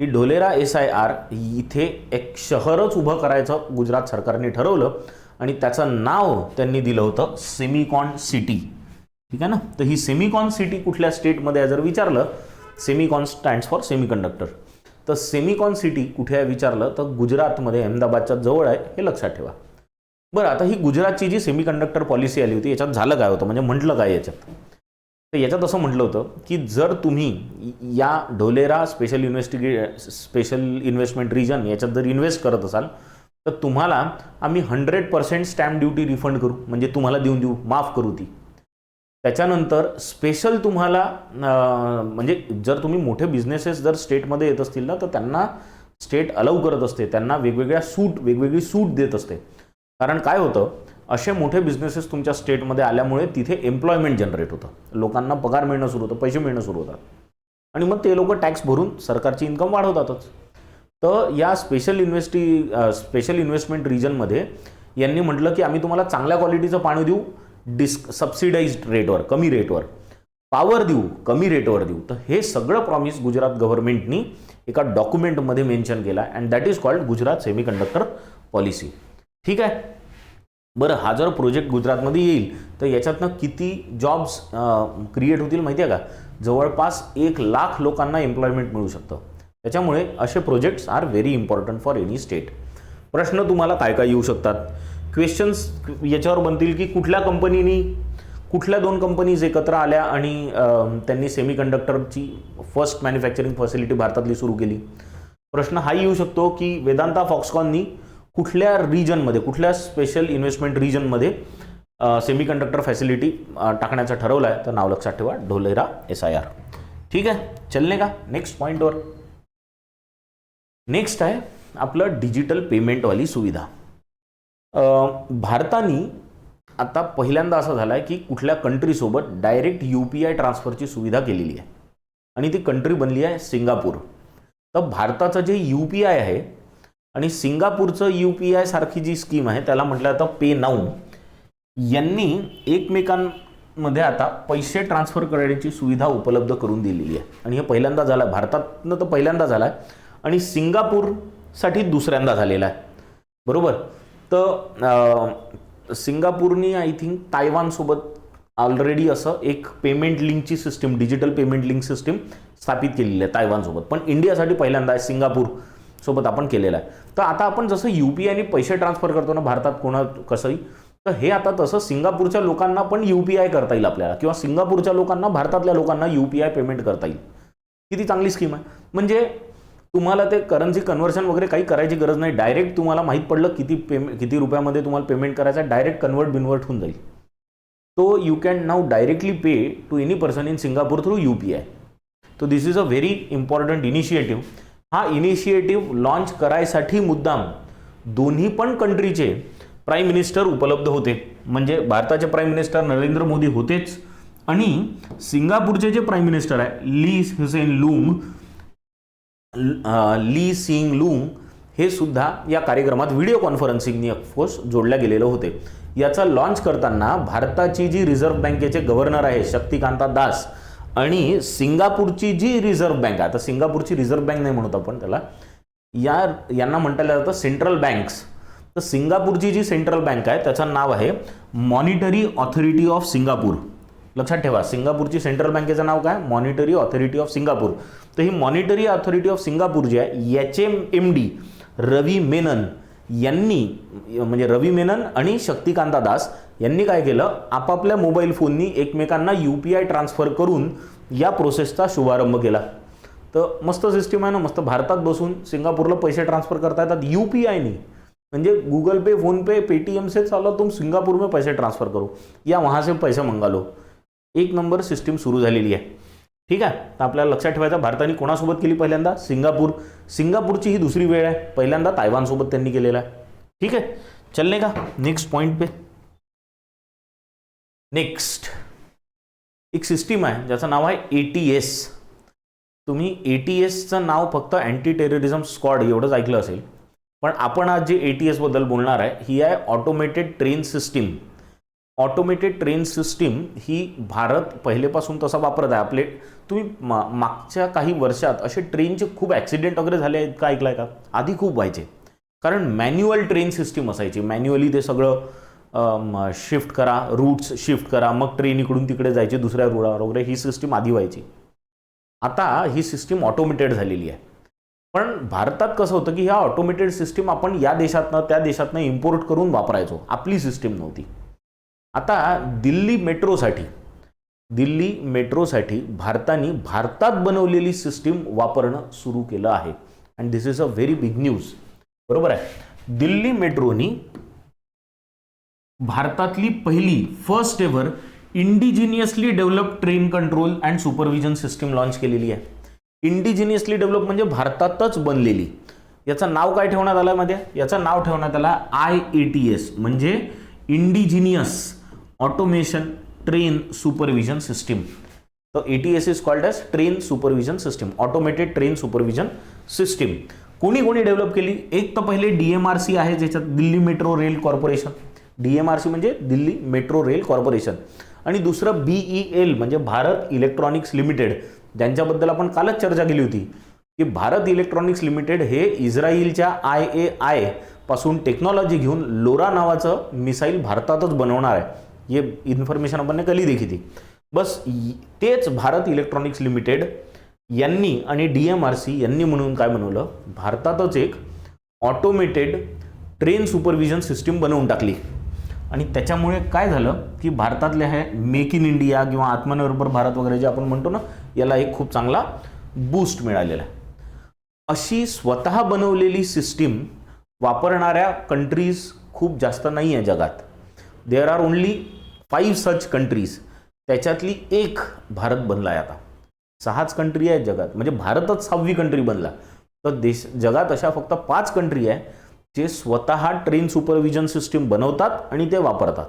ही ढोलेरा SIR इथे एक शहरच उभं करायचं गुजरात सरकारने ठरवलं आणि त्याचं नाव त्यांनी दिलं होतं सेमिकॉन सिटी. ठीक आहे ना. तर ही सेमिकॉन सिटी कुठल्या स्टेटमध्ये आहे जर विचारलं, सेमिकॉन स्टँड्स फॉर सेमीकंडक्टर, तर सेमिकॉन सिटी कुठे आहे विचारलं तर गुजरातमध्ये अहमदाबादच्या जवळ आहे, हे लक्षात ठेवा. बरं, आता ही गुजरातची जी सेमीकंडक्टर पॉलिसी आली होती याच्यात झालं काय होतं, म्हणजे म्हटलं काय याच्यात, तर याच्यात असं म्हटलं होतं की जर तुम्ही या ढोलेरा स्पेशल इन्व्हेस्टमेंट रिजन याच्यात जर इन्व्हेस्ट करत असाल तर तुम्हाला आम्ही 100% स्टॅम्प ड्युटी रिफंड करू, म्हणजे तुम्हाला देऊ माफ करू ती. त्याच्यानंतर स्पेशल तुम्हाला म्हणजे जर तुम्ही मोठे बिझनेसेस जर स्टेटमध्ये येत असतील ना तर त्यांना स्टेट अलाउ करत असते, त्यांना वेगवेगळी सूट देत असते. कारण काय होतं, असे मोठे बिझनेसेस तुमच्या स्टेटमध्ये आल्यामुळे तिथे एम्प्लॉयमेंट जनरेट होतं, लोकांना पगार मिळणं सुरू होतं, पैसे मिळणं सुरू होतात आणि मग ते लोक टॅक्स भरून सरकारची इन्कम वाढवतातच. तर या स्पेशल इन्व्हेस्टमेंट रिजनमध्ये यांनी म्हटलं की आम्ही तुम्हाला चांगल्या क्वालिटीचं पाणी देऊ, सबसिडाइज्ड रेटवर, कमी रेटवर, पॉवर देऊ, कमी रेटवर देऊ. तर हे सगळं प्रॉमिस गुजरात गव्हर्नमेंटनी एका डॉक्युमेंटमध्ये मेन्शन केला and that is called Gujarat semiconductor policy. ठीक आहे. बरं, हा जर प्रोजेक्ट गुजरातमध्ये येईल तर याच्यातनं किती जॉब्स क्रिएट होतील माहिती आहे का, जवळपास 1,00,000 लोकांना एम्प्लॉयमेंट मिळू शकतं. त्याच्यामुळे असे projects are very important for any state. प्रश्न तुम्हाला काय काय येऊ शकतात, क्वेश्चन्स याच्यावर बनतील की कुठल्या 2 कंपनीज एकत्र आल्या आणि त्यांनी सेमीकंडक्टरची फर्स्ट मॅन्युफॅक्चरिंग फॅसिलिटी भारतातली सुरू केली. प्रश्न हा येऊ शकतो की वेदांता फॉक्सकॉननी कुठल्या रिजनमध्ये, कुठल्या स्पेशल इन्व्हेस्टमेंट रिजनमध्ये सेमीकंडक्टर फॅसिलिटी टाकण्याचं ठरवलं आहे, तर नाव लक्षात ठेवा, ढोलेरा SIR. ठीक आहे, चलने का नेक्स्ट पॉईंटवर. नेक्स्ट आहे आपलं डिजिटल पेमेंटवाली सुविधा. भारताने आता पहिल्यांदा असं झालं आहे की कुठल्या कंट्रीसोबत डायरेक्ट UPI ट्रान्सफरची सुविधा केलेली आहे आणि ती कंट्री बनली आहे सिंगापूर. तर भारताचं जे UPI आहे आणि सिंगापूरचं UPI सारखी जी स्कीम आहे त्याला म्हटलं जातं पे नाऊ, यांनी एकमेकांमध्ये आता पैसे ट्रान्सफर करण्याची सुविधा उपलब्ध करून दिलेली आहे आणि हे पहिल्यांदा झालं आहे भारतातनं, तर पहिल्यांदा झालं आहे आणि सिंगापूरसाठी दुसऱ्यांदा झालेला आहे. बरोबर. तर सिंगापूरनी आय थिंक तायवानसोबत ऑलरेडी असं एक पेमेंट लिंकची system, digital payment link system स्थापित केलेली आहे तायवानसोबत, पण इंडियासाठी पहिल्यांदा आहे सिंगापूर सोबत आपण केलेला आहे. तर आता आपण जसं UPIने पैसे ट्रान्सफर करतो ना भारतात कसंही, तर हे आता तसं सिंगापूरच्या लोकांना पण UPI करता येईल आपल्याला, किंवा सिंगापूरच्या लोकांना भारतातल्या लोकांना UPI पेमेंट करता येईल. किती चांगली स्कीम आहे. म्हणजे तुम्हाला ते करन्सी कन्व्हर्शन वगैरे काही करायची गरज नाही, डायरेक्ट तुम्हाला माहीत पडलं किती रुपयामध्ये तुम्हाला पेमेंट करायचं आहे, डायरेक्ट कन्वर्ट होऊन जाईल. तो you can now directly pay to any person in Singapore through UPI. तो this is a very important initiative. हा इनिशिएटिव्ह लॉन्च करायसाठी मुद्दाम दोन्ही पण कंट्रीचे प्राईम मिनिस्टर उपलब्ध होते. म्हणजे भारताचे प्राईम मिनिस्टर नरेंद्र मोदी होतेच आणि सिंगापूरचे जे प्राईम मिनिस्टर आहे ली सिंग लुंग हे सुद्धा या कार्यक्रमात व्हिडिओ कॉन्फरन्सिंगनी ऑफकोर्स जोडल्या गेलेले होते. याचा लॉन्च करताना भारताची जी रिझर्व्ह बँकेचे गव्हर्नर आहे शक्तिकांता दास आणि सिंगापूरची जी रिझर्व्ह बँक, आता सिंगापूरची रिझर्व्ह बँक नाही म्हणत आपण त्याला, यांना म्हणता जातं सेंट्रल बँक्स. तर सिंगापूरची जी सेंट्रल बँक आहे त्याचं नाव आहे मॉनिटरी ऑथॉरिटी ऑफ सिंगापूर. लक्षात ठेवा, सिंगापूरची सेंट्रल बँकेचं नाव काय, मॉनिटरी ऑथॉरिटी ऑफ सिंगापूर. तर ही मॉनिटरी ऑथॉरिटी ऑफ सिंगापूर जी आहे याचे MD रवी मेनन यांनी, म्हणजे रवी मेनन आणि शक्तिकांता दास यांनी काय केलं, आपापल्या मोबाईल फोननी एकमेकांना UPI ट्रान्सफर करून या प्रोसेसचा शुभारंभ केला. तर मस्त सिस्टीम आहे ना, मस्त भारतात बसून सिंगापूरला पैसे ट्रान्सफर करता येतात UPIनी. म्हणजे गूगल पे, फोनपे, पेटीएम से चलो तुम सिंगापुर में पैसे ट्रान्सफर करो या वहाँ से पैसे मंगा लो. एक नंबर सिस्टीम सुरू झालेली आहे. ठीक आहे. तर आपल्याला लक्षात ठेवायचं, भारताने कोणासोबत केली पहिल्यांदा? सिंगापूरची ही दुसरी वेळ आहे. पहिल्यांदा तायवानसोबत त्यांनी केलेला आहे. ठीक आहे, चलने का नेक्स्ट पॉइंट पे. नेक्स्ट एक सिस्टीम आहे ज्याचं नाव आहे ATS. तुम्ही ATSचं नाव फक्त अँटी टेररिझम स्क्वॉड एवढंच ऐकलं असेल, पण आपण आज जे ATS बद्दल बोलणार आहे ही आहे automated train system. Automated train system ही भारत पहिलेपासून तसा वापरत आहे. आपले तुम्ही मागच्या काही वर्षात असे ट्रेनचे खूप ॲक्सिडेंट वगैरे झाले आहेत का, ऐकलाय का? आधी खूप व्हायचे, कारण मॅन्युअल ट्रेन सिस्टीम असायची. मॅन्युअली ते सगळं शिफ्ट करा, रूट्स शिफ्ट करा, मग ट्रेन इकडून तिकडे जायची दुसऱ्या रुळावर वगैरे, ही सिस्टीम आधी व्हायची. आता ही सिस्टीम ऑटोमेटेड झालेली आहे. पण भारतात कसं होतं की ह्या ऑटोमेटेड सिस्टीम आपण या देशातनं त्या देशातनं इम्पोर्ट करून वापरायचो, आपली सिस्टीम नव्हती. आता दिल्ली मेट्रोसाठी भारतात बनवलेली सिस्टीम वापरणं सुरू केलं आहे. And this is a very big news. बरोबर आहे. दिल्ली मेट्रोनी भारतातली पहिली first ever indigenously develop train control and supervision system launch केलेली आहे. इंडिजिनियसली डेव्हलप म्हणजे भारतातच बनलेली. याचं नाव काय ठेवण्यात आलं मध्ये? याचं नाव ठेवण्यात आलं IATS, म्हणजे indigenous automation train supervision system. तो ATS is called as train supervision system, automated train supervision system. कोणी डेव्हलप केली? एक तर पहिले DMRC आहे, ज्याच्यात Delhi metro rail corporation. DMRC म्हणजे दिल्ली मेट्रो रेल कॉर्पोरेशन. आणि दुसरं BEL म्हणजे भारत इलेक्ट्रॉनिक्स लिमिटेड, ज्यांच्याबद्दल आपण कालच चर्चा केली होती की भारत इलेक्ट्रॉनिक्स लिमिटेड हे इस्रायलच्या IAI पासून टेक्नॉलॉजी घेऊन लोरा नावाचं मिसाईल भारतातच बनवणार आहे. ये इन्फॉर्मेशन आपण कल ही देखी थी. बस तेच भारत इलेक्ट्रॉनिक्स लिमिटेड यांनी आणि DMRC यांनी म्हणून काय बनवलं, भारतातच एक ऑटोमेटेड ट्रेन सुपरविजन सिस्टीम बनवून टाकली. आणि त्याच्यामुळे काय झालं की भारतातले हे मेक इन इंडिया किंवा आत्मनिर्भर भारत वगैरे जे आपण म्हणतो ना, याला एक खूप चांगला बूस्ट मिळालेला आहे. अशी स्वतः बनवलेली सिस्टीम वापरणाऱ्या कंट्रीज खूप जास्त नाही आहे जगात. There are only 5 such countries. त्याच्यातली एक भारत बनला आहे. आता 6च कंट्री आहेत जगात, म्हणजे भारतच 6वी कंट्री बनला. तर जगात अशा फक्त 5 कंट्री आहे जे स्वतः ट्रेन सुपरविजन सिस्टीम बनवतात आणि ते वापरतात.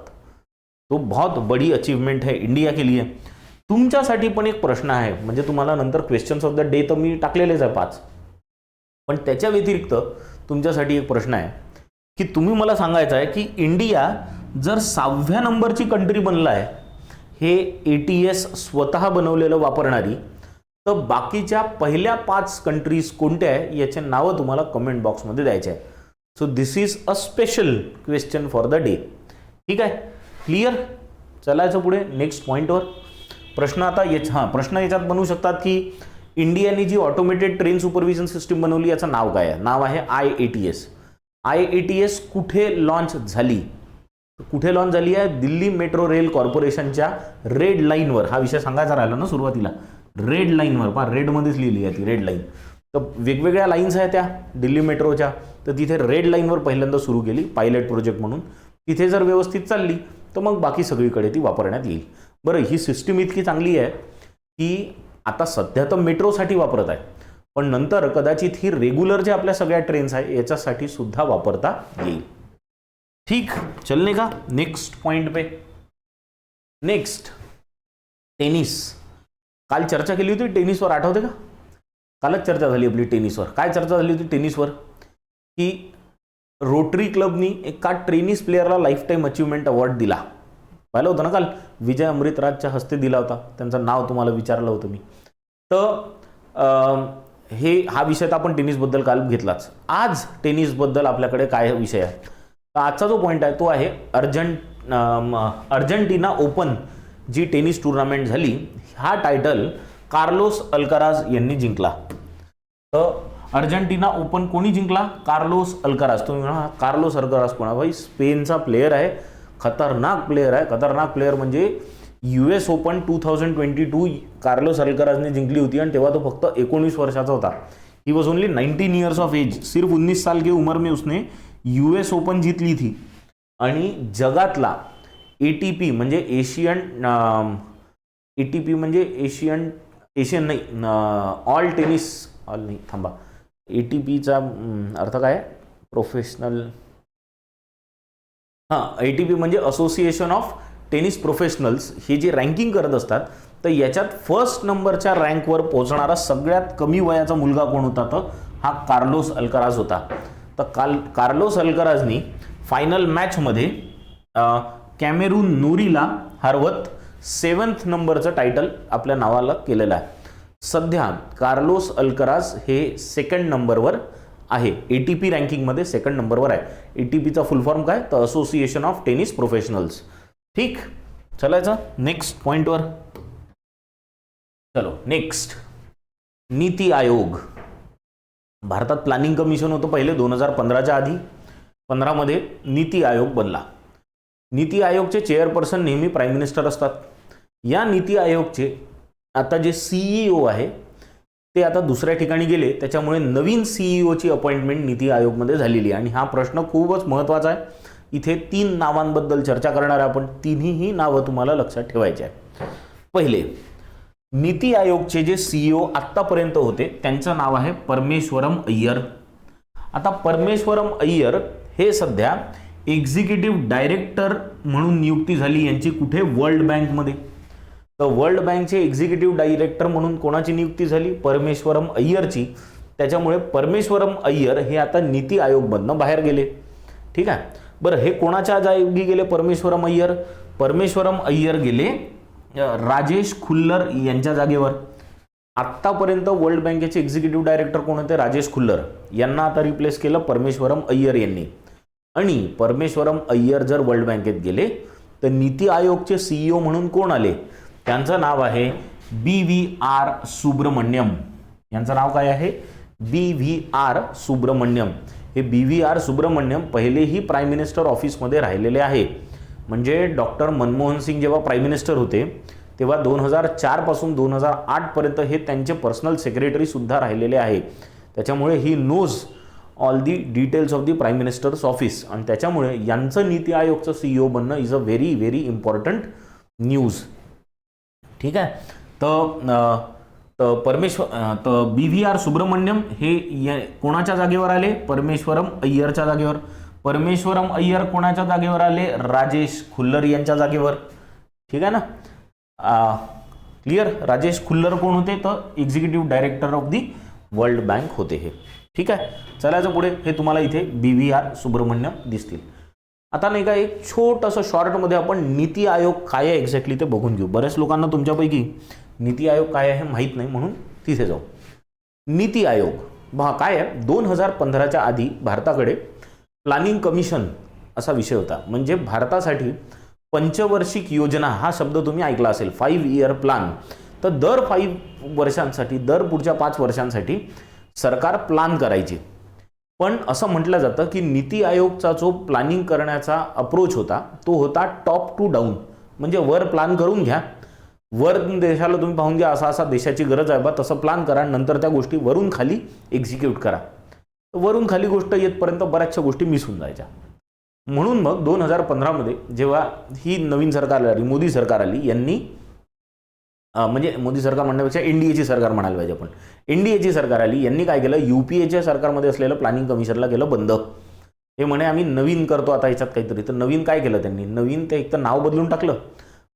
तो बहुत बड़ी अचीवमेंट है इंडिया के लिए. तुमच्यासाठी पण एक प्रश्न आहे, म्हणजे तुम्हाला नंतर क्वेश्चन्स ऑफ द डे तर मी टाकलेलेच आहे 5, पण त्याच्या व्यतिरिक्त तुमच्यासाठी एक प्रश्न आहे की तुम्ही मला सांगायचं आहे की इंडिया जर 6व्या नंबरची कंट्री बनला आहे हे ATS स्वतः बनवलेलं वापरणारी, तर बाकीच्या पहिल्या 5 कंट्रीज कोणत्या आहे याचे नावं तुम्हाला कमेंट बॉक्समध्ये द्यायचे आहे. So this is a special question for the day. ठीक आहे, क्लिअर. चलायचं पुढे नेक्स्ट पॉईंटवर. प्रश्न आता प्रश्न याच्यात बनवू शकतात की इंडियाने जी ऑटोमेटेड ट्रेन सुपरविजन सिस्टीम बनवली याचं नाव काय आहे? नाव आहे IATS. IATS कुठे लॉन्च झाली? कुठे लॉन्च झाली आहे? दिल्ली मेट्रो रेल कॉर्पोरेशनच्या रेड लाईनवर. हा विषय सांगायचा राहिला ना सुरुवातीला. रेड लाईनवर पहा, रेडमध्येच लिहिली आहे ती रेड लाईन. तर वेगवेगळ्या लाईन्स आहेत त्या दिल्ली मेट्रोच्या, तर तिथे रेड लाईनवर पहिल्यांदा सुरू केली पायलट प्रोजेक्ट म्हणून. तिथे जर व्यवस्थित चालली तर मग बाकी सगळीकडे ती वापरण्यात येईल. बरं, ही सिस्टीम इतकी चांगली आहे की आता सध्या तर मेट्रोसाठी वापरत आहे, पण नंतर कदाचित ही रेग्युलर जे आपल्या सगळ्या ट्रेन्स आहे याच्यासाठी सुद्धा वापरता येईल. ठीक, चलने का नेक्स्ट पॉइंट पे. Next tennis. काल चर्चा केली होती टेनिसवर, आठवते का? कालच चर्चा झाली आपली टेनिसवर. काय चर्चा झाली होती टेनिसवर? की रोटरी क्लबनी एका टेनिस प्लेयरला लाईफ टाईम अचीवमेंट अवॉर्ड दिला. पाहिलं होतं ना काल? विजय अमृतराजच्या हस्ते दिला होता. त्यांचं नाव तुम्हाला विचारलं होतं मी. तर हा विषय तर आपण टेनिसबद्दल काल घेतलाच. आज टेनिसबद्दल आपल्याकडे काय विषय आहे? तर आजचा जो पॉईंट आहे तो आहे अर्जेंटिना ओपन जी टेनिस टुर्नामेंट झाली, हा टायटल कार्लोस अल्काराज यांनी जिंकला. तर अर्जेंटिना ओपन कोणी जिंकला? Carlos Alcaraz. तुम्ही म्हणा कार्लोस अल्काराज कोणा? भाई स्पेनचा प्लेयर आहे, खतरनाक प्लेयर आहे. खतरनाक प्लेयर म्हणजे US ओपन 2022 कार्लोस अल्काराजने जिंकली होती आणि तेव्हा तो फक्त 19 वर्षाचा होता. He was only 19 years of age. सिर्फ 19 साल की उम्र में उसने US ओपन जीतली थी. आणि जगातला ATP म्हणजे एशियन एशियन नाही, ऑल टेनिस, ऑल नाही थांबा, ATPचा अर्थ काय आहे? प्रोफेशनल, हां, ATP म्हणजे असोसिएशन ऑफ टेनिस प्रोफेशनल्स, हे जे रँकिंग करत असतात, तर याच्यात फर्स्ट नंबरच्या रँकवर पोहोचणारा सगळ्यात कमी वयाचा मुलगा कोण होता? तर हा कार्लोस अल्कराज होता. तर कार्लोस अल्कराजनी फायनल मॅचमध्ये कॅमेरून नोरीला हरवत 7th नंबरचं टायटल आपल्या नावाला केलेलं आहे. सध्या कार्लोस अल्कराज हे 2nd नंबरवर आहे, ATP रँकिंगमध्ये 2nd नंबरवर आहे. ATPचा फुल फॉर्म काय? तर असोसिएशन ऑफ टेनिस प्रोफेशनल्स. ठीक, चलायचं नेक्स्ट पॉइंटवर. चलो नेक्स्ट, नीती आयोग. भारतात प्लॅनिंग कमिशन होतं पहिले 2015च्या आधी. 15मध्ये नीती आयोग बनला. नीती आयोगचे चेअरपर्सन नेहमी प्राईम मिनिस्टर असतात. या नीती आयोगचे आता जे CEO आहे ते आता दुसऱ्या ठिकाणी गेले, त्याच्यामुळे नवीन CEOची अपॉइंटमेंट नीती आयोगमध्ये झालेली आहे. आणि हा प्रश्न खूपच महत्त्वाचा आहे. इथे 3 नावांबद्दल चर्चा करणार आहे आपण. तिन्ही नावं तुम्हाला लक्षात ठेवायची आहे. पहिले, नीती आयोगचे जे CEO आत्तापर्यंत होते त्यांचं नाव आहे परमेश्वरम अय्यर. आता परमेश्वरम अय्यर हे सध्या एक्झिक्युटिव्ह डायरेक्टर म्हणून नियुक्ती झाली यांची. कुठे? वर्ल्ड बँकमध्ये. तर वर्ल्ड बँकचे एक्झिक्युटिव्ह डायरेक्टर म्हणून कोणाची नियुक्ती झाली? परमेश्वरम अय्यरची. त्याच्यामुळे परमेश्वरम अय्यर हे आता नीती आयोगमधनं बाहेर गेले. ठीक आहे. बरं, हे कोणाच्या जागी गेले परमेश्वरम अय्यर? परमेश्वरम अय्यर गेले राजेश खुल्लर यांच्या जागेवर. आत्तापर्यंत वर्ल्ड बँकेचे एक्झिक्युटिव्ह डायरेक्टर कोण होते? राजेश खुल्लर. यांना आता रिप्लेस केलं परमेश्वरम अय्यर यांनी. आणि परमेश्वरम अय्यर जर वर्ल्ड बँकेत गेले तर नीती आयोगचे CEO म्हणून कोण आले? त्यांचं नाव आहे BVR सुब्रमण्यम. यांचं नाव काय आहे? BVR सुब्रमण्यम. हे BVR सुब्रमण्यम पहिलेही प्राईम मिनिस्टर ऑफिसमध्ये राहिलेले आहे. म्हणजे डॉक्टर मनमोहन सिंग जेव्हा प्राईम मिनिस्टर होते तेव्हा 2004 पासून 2008 पर्यंत हे त्यांचे पर्सनल सेक्रेटरी सुद्धा राहिलेले आहे. त्याच्यामुळे he knows all the details of the prime minister's office. आणि त्याच्यामुळे यांचं नीती आयोगचं CEO बनणं is a very very important news. ठीक आहे. तर BVR सुब्रमण्यम हे कोणाच्या जागेवर आले? परमेश्वरम अय्यरच्या जागेवर. परमेश्वरम अय्यर कोणाच्या जागेवर आले? राजेश खुल्लर यांच्या जागेवर. ठीक आहे ना? क्लिअर? राजेश खुल्लर कोण होते? तर executive director of the world bank होते हे. ठीक आहे. चलायचं पुढे. हे तुम्हाला इथे BVR सुब्रमण्यम दिसतील. आता नाही का, एक छोटंसं शॉर्टमध्ये आपण नीती आयोग काय आहे एक्झॅक्टली ते बघून घेऊ. बऱ्याच लोकांना तुमच्यापैकी नीती आयोग काय आहे माहीत नाही, म्हणून तिथे जाऊ. नीती आयोग काय आहे? 2015च्या आधी भारताकडे प्लॅनिंग कमिशन असा विषय होता. म्हणजे भारतासाठी पंचवार्षिक योजना हा शब्द तुम्ही ऐकला असेल, 5 इयर प्लॅन. तर दर 5 वर्षांसाठी, दर पुढच्या 5 वर्षांसाठी सरकार प्लॅन करायची. पण असं म्हटलं जातं की नीती आयोगचा जो प्लॅनिंग करण्याचा अप्रोच होता तो होता टॉप टू डाऊन. म्हणजे वर प्लॅन करून घ्या, वर देशाला तुम्ही पाहून घ्या, असा असा देशाची गरज आहे बा, तसं प्लॅन करा, नंतर त्या गोष्टी वरून खाली एक्झिक्यूट करा. वरून खाली गोष्ट येतपर्यंत बऱ्याचशा गोष्टी मिस होऊन जायच्या. म्हणून मग 2015मध्ये जेव्हा ही नवीन सरकार आली, मोदी सरकार आली, यांनी म्हणजे मोदी सरकार म्हणण्यापेक्षा NDAची सरकार म्हणायला पाहिजे आपण, NDAची सरकार आली, यांनी काय केलं? UPAच्या सरकारमध्ये असलेलं प्लॅनिंग कमिशनला केलं बंद. हे म्हणे आम्ही नवीन करतो आता याच्यात काहीतरी. तर नवीन काय केलं त्यांनी? नवीन ते एक तर नाव बदलून टाकलं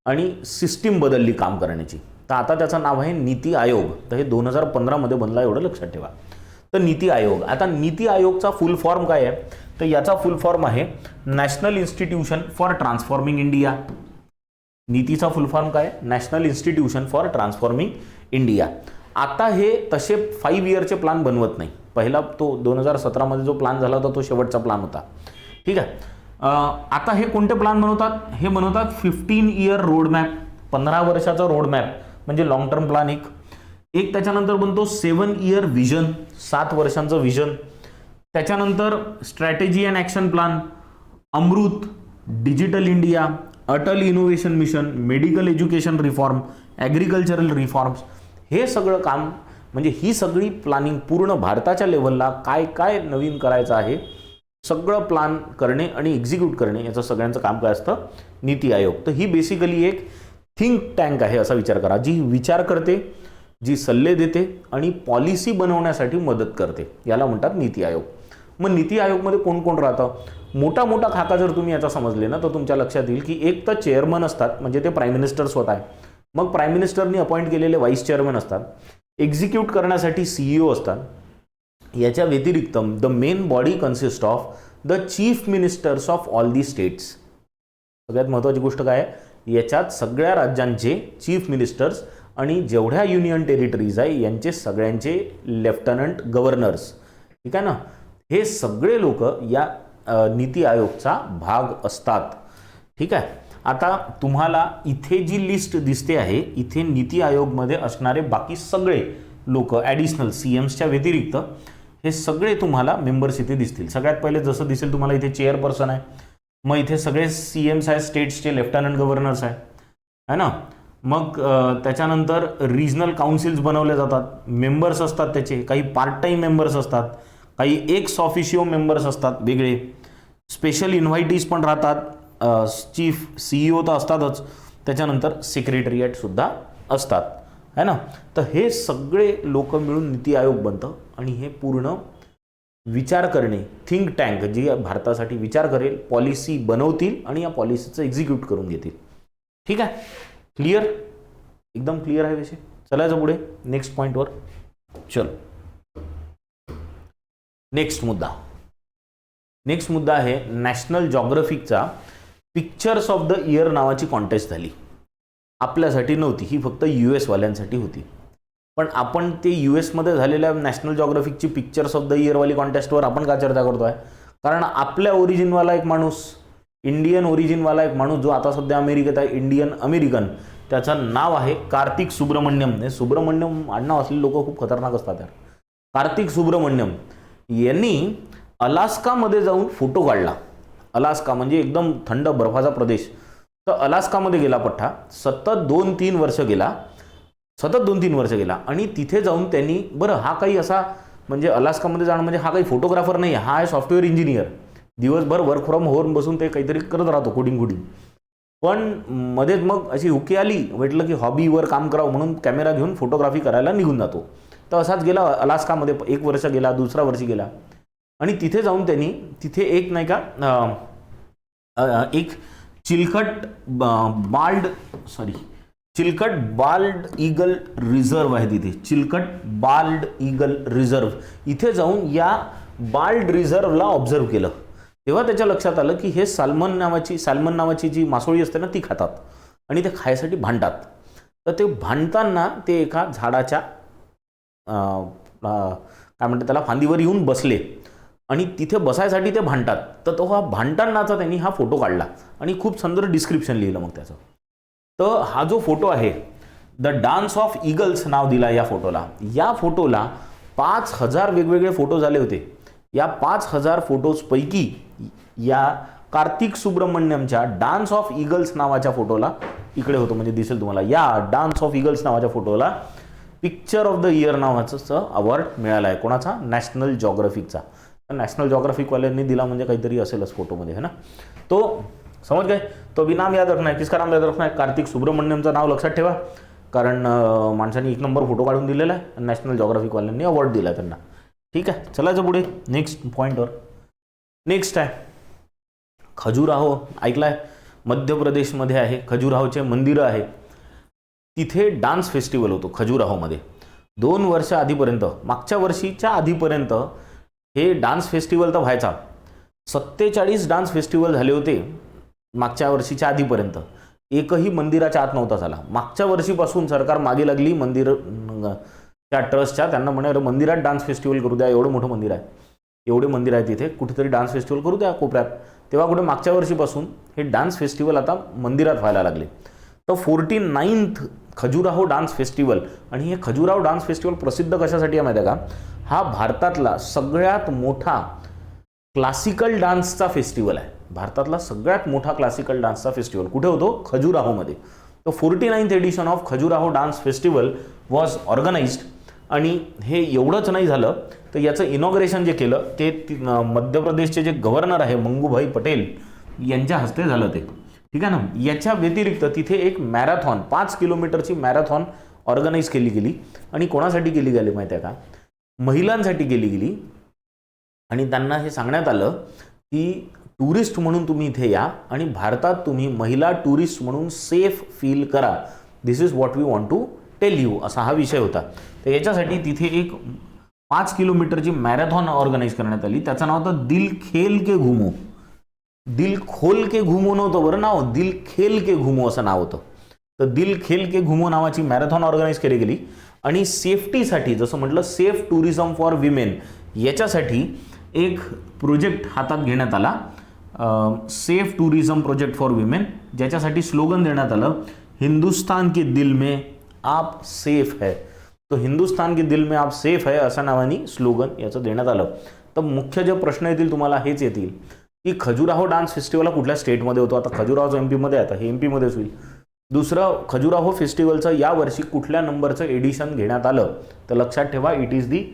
आणि सिस्टीम बदलली काम करण्याची. तर आता त्याचं नाव आहे नीती आयोग. तर हे 2015मध्ये बनला, एवढं लक्षात ठेवा. तर नीती आयोग. आता नीती आयोगचा फुल फॉर्म काय आहे? तर याचा फुल फॉर्म आहे national institution for transforming India. नीतीचा फुल फॉर्म काय? National institution for transforming India. आता हे तसे 5 इयरचे प्लॅन बनवत नाही. पहिला तो 2017मध्ये जो प्लॅन झाला होता तो शेवटचा प्लॅन होता. ठीक आहे. आता हे कोणते प्लॅन बनवतात? हे बनवतात 15 इयर रोडमॅप, 15 वर्षाचा रोडमॅप म्हणजे लॉंग टर्म प्लॅन. एक त्याच्यानंतर बनतो 7 इयर व्हिजन, 7 वर्षांचं व्हिजन. त्याच्यानंतर strategy and action plan, Amrut, digital India, Atal innovation mission, medical education reform, agricultural reforms. हे सगळं काम म्हणजे ही सगळी प्लॅनिंग पूर्ण भारताच्या लेव्हलला काय काय नवीन करायचं आहे सगळं प्लॅन करणे आणि एक्झिक्यूट करणे, याचं सगळ्यांचं काम काय असतं? नीती आयोग. तर ही बेसिकली एक थिंक टँक आहे असा विचार करा, जी विचार करते, जी सल्ले देते आणि पॉलिसी बनवण्यासाठी मदत करते, याला म्हणतात नीती आयोग. मग नीती आयोगमध्ये कोण कोण राहतं? मोठा मोठा खाका जर तुम्ही याचा समजले ना, तर तुमच्या लक्षात येईल की एक तर चेअरमन असतात, म्हणजे ते प्राईम मिनिस्टर स्वतः आहे. मग प्राईम मिनिस्टरनी अपॉइंट केलेले व्हाईस चेअरमन असतात. एक्झिक्यूट करण्यासाठी CEO असतात. याच्या व्यतिरिक्त the main body consist of the chief ministers of all the states. सगळ्यात महत्त्वाची गोष्ट काय आहे, याच्यात सगळ्या राज्यांचे चीफ मिनिस्टर्स आणि जेवढ्या युनियन टेरिटरीज आहे यांचे सगळ्यांचे लेफ्टनंट गव्हर्नर्स, ठीक आहे ना, हे सगळे लोक या नीती आयोगचा भाग असतात. ठीक आहे. आता तुम्हाला इथे जी लिस्ट दिसते आहे, इथे नीती आयोगमध्ये असणारे बाकी सगळे लोक ॲडिशनल CMsच्या व्यतिरिक्त हे सगळे तुम्हाला मेंबर्स इथे दिसतील. सगळ्यात पहिले जसं दिसेल तुम्हाला इथे चेअरपर्सन आहे, मग इथे सगळे CMs आहे, स्टेट्सचे लेफ्टनंट गव्हर्नर्स आहे ना. मग त्याच्यानंतर रिजनल काउन्सिल्स बनवले जातात, मेंबर्स असतात त्याचे, काही पार्ट टाईम मेंबर्स असतात, काही एक्स ऑफिशियो मेंबर्स असतात वेगळे, स्पेशल इन्व्हायटीज पण राहतात, चीफ CEO तर असतातच, त्याच्यानंतर सेक्रेटरिएटसुद्धा असतात, है ना. तर हे सगळे लोक मिळून नीती आयोग बनतं आणि हे पूर्ण विचार करणे, थिंक टँक जी भारतासाठी विचार करेल, पॉलिसी बनवतील आणि या पॉलिसीचं एक्झिक्यूट करून घेतील. ठीक आहे, क्लिअर, एकदम क्लिअर आहे विषय. चलायचं पुढे नेक्स्ट पॉईंटवर. चलो, नेक्स्ट मुद्दा आहे नॅशनल जॉग्राफिकचा पिक्चर्स ऑफ द इयर नावाची कॉन्टेस्ट झाली. आपल्यासाठी नव्हती ही, फक्त US वाल्यांसाठी होती. पण आपण ते US मध्ये झालेल्या नॅशनल जॉग्राफिकची पिक्चर्स ऑफ द इयरवाली कॉन्टेस्टवर आपण का चर्चा करतोय? कारण आपल्या ओरिजिनवाला एक माणूस, इंडियन ओरिजिनवाला एक माणूस जो आता सध्या अमेरिकेत आहे, इंडियन अमेरिकन, त्याचं नाव आहे कार्तिक सुब्रमण्यम. सुब्रमण्यम आडनाव असलेले लोक खूप खतरनाक असतात यार. कार्तिक सुब्रमण्यम यांनी अलास्कामध्ये जाऊन फोटो काढला. अलास्का म्हणजे एकदम थंड बर्फाचा प्रदेश. तर अलास्कामध्ये गेला पठ्ठा, सतत 2-3 वर्ष गेला आणि तिथे जाऊन त्यांनी, बरं हा काही असा म्हणजे अलास्कामध्ये जाणं म्हणजे हा काही फोटोग्राफर नाही, हा आहे सॉफ्टवेअर इंजिनियर. दिवसभर वर्क फ्रॉम होम बसून ते काहीतरी करत राहतो, कोडिंग. पण मध्येच मग अशी हुकी आली, वाटलं की हॉबीवर काम करावं म्हणून कॅमेरा घेऊन फोटोग्राफी करायला निघून जातो. तर असाच गेला अलास्कामध्ये, 1 वर्ष गेला, दुसरा वर्षी गेला आणि तिथे जाऊन त्यांनी तिथे एक नाही का एक चिलखट बाल्ड ईगल रिझर्व आहे तिथे, चिलखट बाल्ड ईगल रिझर्व. इथे जाऊन या बाल्ड रिझर्वला ऑब्झर्व केलं, तेव्हा त्याच्या लक्षात आलं की हे साल्मन नावाची जी मासोळी असते ना ती खातात आणि ते खायसाठी भांडतात. तर ते भांडताना ते एका झाडाच्या काय म्हणतात त्याला, फांदीवर येऊन बसले आणि तिथे बसायसाठी ते भांडतात. तर तो हा भांडतानाचा त्यांनी हा फोटो काढला आणि खूप सुंदर डिस्क्रिप्शन लिहिलं मग त्याचं. तर हा जो फोटो आहे, द डान्स ऑफ ईगल्स नाव दिला या फोटोला. या फोटोला 5000 वेगवेगळे फोटो झाले होते. या 5000 फोटोजपैकी या कार्तिक सुब्रमण्यमच्या डान्स ऑफ ईगल्स नावाच्या फोटोला, इकडे होतो म्हणजे दिसेल तुम्हाला, या डान्स ऑफ ईगल्स नावाच्या फोटोला पिक्चर ऑफ द इयर नावाचं अवॉर्ड मिळाला आहे. कोणाचा? नॅशनल जॉग्राफिकचा. नॅशनल जॉग्राफिकवाल्यांनी दिला म्हणजे काहीतरी असेलच फोटोमध्ये, है ना. तो समज गए. तो भी नाम याद रखना है. किसका नाम याद रखना है? कार्तिक सुब्रमण्यमचं नाव लक्षात ठेवा, कारण माणसांनी 1 नंबर फोटो काढून दिलेला आहे. नॅशनल जॉग्राफिकवाल्यांनी अवॉर्ड दिला त्यांना. ठीक आहे, चलायचं पुढे नेक्स्ट पॉईंटवर. नेक्स्ट आहे खजुराहो. ऐकलाय? मध्य प्रदेशमध्ये आहे. खजुराहोचे मंदिरं आहे. तिथे डान्स फेस्टिवल होतो खजुराहोमध्ये. 2 वर्ष आधीपर्यंत, मागच्या वर्षीच्या आधीपर्यंत हे डान्स फेस्टिवल तर व्हायचा. 47 डान्स फेस्टिवल झाले होते मागच्या वर्षीच्या आधीपर्यंत. एकही मंदिराच्या आत नव्हता झाला. मागच्या वर्षीपासून सरकार मागे लागली मंदिर त्या ट्रस्टच्या. त्यांना म्हणे मंदिरात डान्स फेस्टिवल करू द्या, एवढं मोठं मंदिर आहे, एवढे मंदिर आहे तिथे, कुठेतरी डान्स फेस्टिवल करू द्या कोपऱ्यात. तेव्हा कुठे मागच्या वर्षीपासून हे डान्स फेस्टिवल आता मंदिरात व्हायला लागले. तर 49th खजुराहो डान्स फेस्टिवल. आणि हे खजुराहो डान्स फेस्टिवल प्रसिद्ध कशासाठी आहे माहिती आहे का? हा भारतातला सगळ्यात मोठा क्लासिकल डान्सचा फेस्टिवल आहे. भारतातला सगळ्यात मोठा क्लासिकल डान्सचा फेस्टिवल कुठे होतो? खजुराहोमध्ये. तर 49th edition of Khajuraho dance festival was organised. आणि हे एवढंच नाही झालं, तर याचं इनॉग्रेशन जे केलं ते मध्य प्रदेशचे जे गव्हर्नर आहे मंगूभाई पटेल यांच्या हस्ते झालं ते. ठीक आहे ना. याच्या व्यतिरिक्त तिथे एक मॅरेथॉन, 5 किलोमीटरची मॅरेथॉन ऑर्गनाईज केली गेली आणि कोणासाठी केली गेली माहिती आहे का? महिलांसाठी केली गेली. आणि त्यांना हे सांगण्यात आलं की टुरिस्ट म्हणून तुम्ही इथे या आणि भारतात तुम्ही महिला टुरिस्ट म्हणून सेफ फील करा. This is what we want to tell you, असा हा विषय होता. तर याच्यासाठी तिथे एक 5 किलोमीटरची मॅरेथॉन ऑर्गनाईज करण्यात आली. त्याचं नाव होतं दिल खेल के घुमो. दिल खोल के घुमो नव्हतं बरं नाव, दिल खेल के घुमो असं नाव होतं. तर दिल खेल के घुमो नावाची मॅरेथॉन ऑर्गनाईज केली गेली. आणि सेफ्टीसाठी, जसं म्हटलं सेफ टुरिझम फॉर विमेन, याच्यासाठी एक प्रोजेक्ट हातात घेण्यात आला, safe tourism project for women, ज्याच्यासाठी स्लोगन देण्यात आलं, हिंदुस्तान के दिल में आप सेफ है. तो हिंदुस्तान के दिल में आप सेफ है अशा नावाने स्लोगन याचं देण्यात आलं. तर मुख्य जे प्रश्न येतील तुम्हाला हेच येतील की खजुराहो डान्स फेस्टिवल कुठल्या स्टेटमध्ये होतो? आता खजुराहो एमपीमध्ये आता हे एमपीमध्येच होईल. दुसरं, खजुराहो फेस्टिवलचं यावर्षी कुठल्या नंबरचं एडिशन घेण्यात आलं? तर लक्षात ठेवा, it is the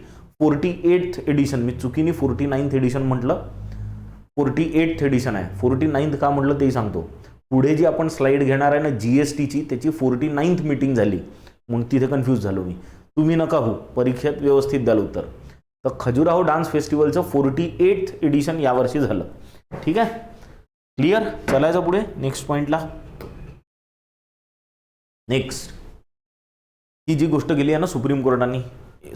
48th edition. मी चुकीने 49th एडिशन म्हटलं, 48th एडिशन आहे. 49th का म्हटलं तेही सांगतो. पुढे जी आपण स्लाइड घेणार आहे ना GSTची, त्याची 49th मीटिंग झाली, मग तिथे कन्फ्यूज झालो मी. तुम्ही नका हो, परीक्षेत व्यवस्थित द्याल उत्तर. तर खजुराहो डान्स फेस्टिवलचं 48th एडिशन यावर्षी झालं. ठीक आहे, क्लिअर? चलायचं पुढे नेक्स्ट पॉइंटला. नेक्स्ट, ही जी गोष्ट केली आहे ना सुप्रीम कोर्टाने,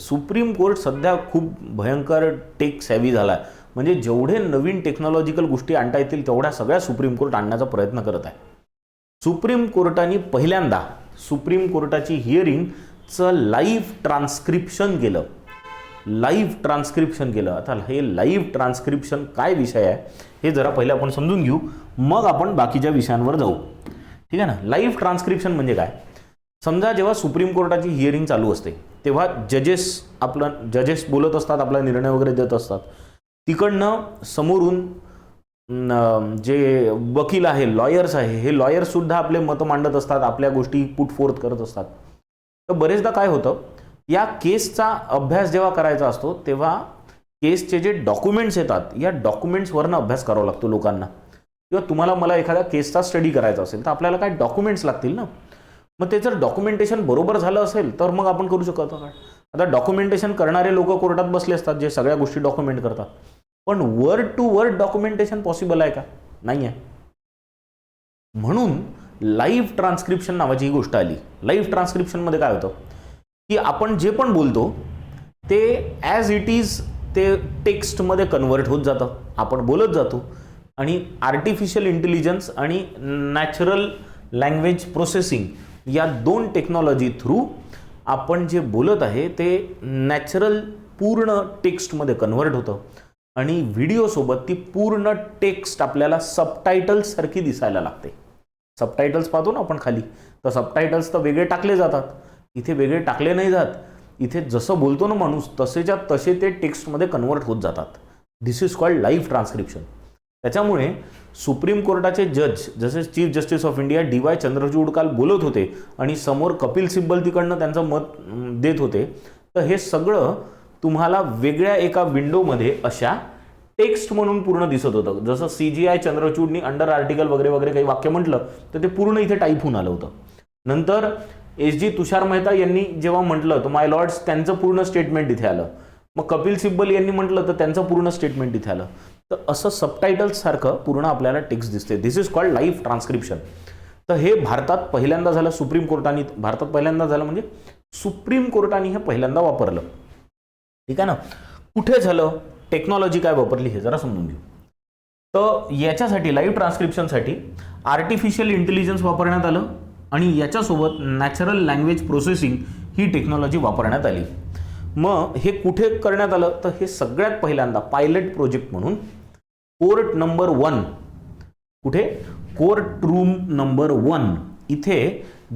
सुप्रीम कोर्ट सध्या खूप भयंकर टेक सॅव्ही झाला आहे. म्हणजे जेवढे नवीन टेक्नॉलॉजिकल गोष्टी आणता येतील तेवढ्या सगळ्या सुप्रीम कोर्ट आणण्याचा प्रयत्न करत आहे. सुप्रीम कोर्टाने पहिल्यांदा सुप्रीम कोर्टाची हिअरिंगचं लाईव्ह ट्रान्स्क्रिप्शन केलं. लाईव्ह ट्रान्स्क्रिप्शन केलं. आता हे लाईव्ह ट्रान्स्क्रिप्शन काय विषय आहे हे जरा पहिले आपण समजून घेऊ, मग आपण बाकीच्या विषयांवर जाऊ. ठीक आहे ना? लाईव्ह ट्रान्स्क्रिप्शन म्हणजे काय? समजा जेव्हा सुप्रीम कोर्टाची हिअरिंग चालू असते तेव्हा जजेस बोलत असतात, आपला निर्णय वगैरे देत असतात. तिकडनं समोरून जे वकील आहे, लॉयर्स आहे, हे लॉयर्स सुद्धा आपले मतं मांडत असतात, आपल्या गोष्टी पुट फोर्थ करत असतात. तर बरेचदा काय होतं, या केसचा अभ्यास जेव्हा करायचा असतो तेव्हा केसचे जे डॉक्युमेंट्स येतात, या डॉक्युमेंट्सवरनं अभ्यास करावा लागतो लोकांना. किंवा तुम्हाला मला एखाद्या केसचा स्टडी करायचा असेल तर आपल्याला काय डॉक्युमेंट्स लागतील ना. मग ते जर डॉक्युमेंटेशन बरोबर झालं असेल तर मग आपण करू शकतो. आता डॉक्युमेंटेशन करणारे लोक कोर्टात बसले असतात जे सगळ्या गोष्टी डॉक्युमेंट करतात, पण word to word documentation possible आहे का? नाही आहे. म्हणून लाईव्ह ट्रान्स्क्रिप्शन नावाची ही गोष्ट आली. लाईव्ह ट्रान्स्क्रिप्शनमध्ये काय होतं की आपण जे पण बोलतो ते ॲज इट इज ते टेक्स्टमध्ये कन्वर्ट होत जातं, आपण बोलत जातो. आणि आर्टिफिशियल इंटेलिजन्स आणि नॅचरल लँग्वेज प्रोसेसिंग या दोन टेक्नॉलॉजी थ्रू आपण जे बोलत आहे ते नॅचरल पूर्ण टेक्स्टमध्ये कन्व्हर्ट होतं. आणि व्हिडिओसोबत ती पूर्ण टेक्स्ट आपल्याला सबटायटल्स सारखी दिसायला लागते. सबटायटल्स पाहतो ना आपण खाली, तर सबटायटल्स तर वेगळे टाकले जातात, इथे वेगळे टाकले नाही जात. इथे जसं बोलतो ना माणूस तसेच्या तसे ते टेक्स्टमध्ये कन्व्हर्ट होत जातात. दिस इज कॉल्ड लाईव्ह ट्रान्स्क्रिप्शन. त्याच्यामुळे सुप्रीम कोर्टाचे जज जसे chief justice of India DY Chandrachud काल बोलत होते आणि समोर कपिल सिब्बल तिकडनं त्यांचं मत देत होते. तर हे सगळं तुम्हाला वेगळ्या एका विंडोमध्ये अशा टेक्स्ट म्हणून पूर्ण दिसत होतं. जसं CGI चंद्रचूडनी अंडर आर्टिकल वगैरे वगैरे काही वाक्य म्हटलं तर ते पूर्ण इथे टाईप होऊन आलं होतं. नंतर SG तुषार मेहता यांनी जेव्हा म्हटलं तर माय लॉर्ड्स त्यांचं पूर्ण स्टेटमेंट इथे आलं. मग कपिल सिब्बल यांनी म्हटलं तर त्यांचं पूर्ण स्टेटमेंट इथे आलं. तर असं सबटायटल्स सारखं पूर्ण आपल्याला टेक्स्ट दिसते. दिस इज कॉल्ड लाईव्ह ट्रान्स्क्रिप्शन. तर हे भारतात पहिल्यांदा झालं सुप्रीम कोर्टाने. भारतात पहिल्यांदा झालं म्हणजे सुप्रीम कोर्टाने हे पहिल्यांदा वापरलं. ठीक आहे ना? कुठे झालं, टेक्नॉलॉजी काय वापरली हे जरा समजून घेऊ. तर याच्यासाठी लाईव्ह ट्रान्स्क्रिप्शनसाठी आर्टिफिशियल इंटेलिजन्स वापरण्यात आलं आणि याच्यासोबत नॅचरल लँग्वेज प्रोसेसिंग ही टेक्नॉलॉजी वापरण्यात आली. मग हे कुठे करण्यात आलं तर हे सगळ्यात पहिल्यांदा पायलट प्रोजेक्ट म्हणून कोर्ट नंबर 1, कुठे कोर्ट रूम नंबर 1 इथे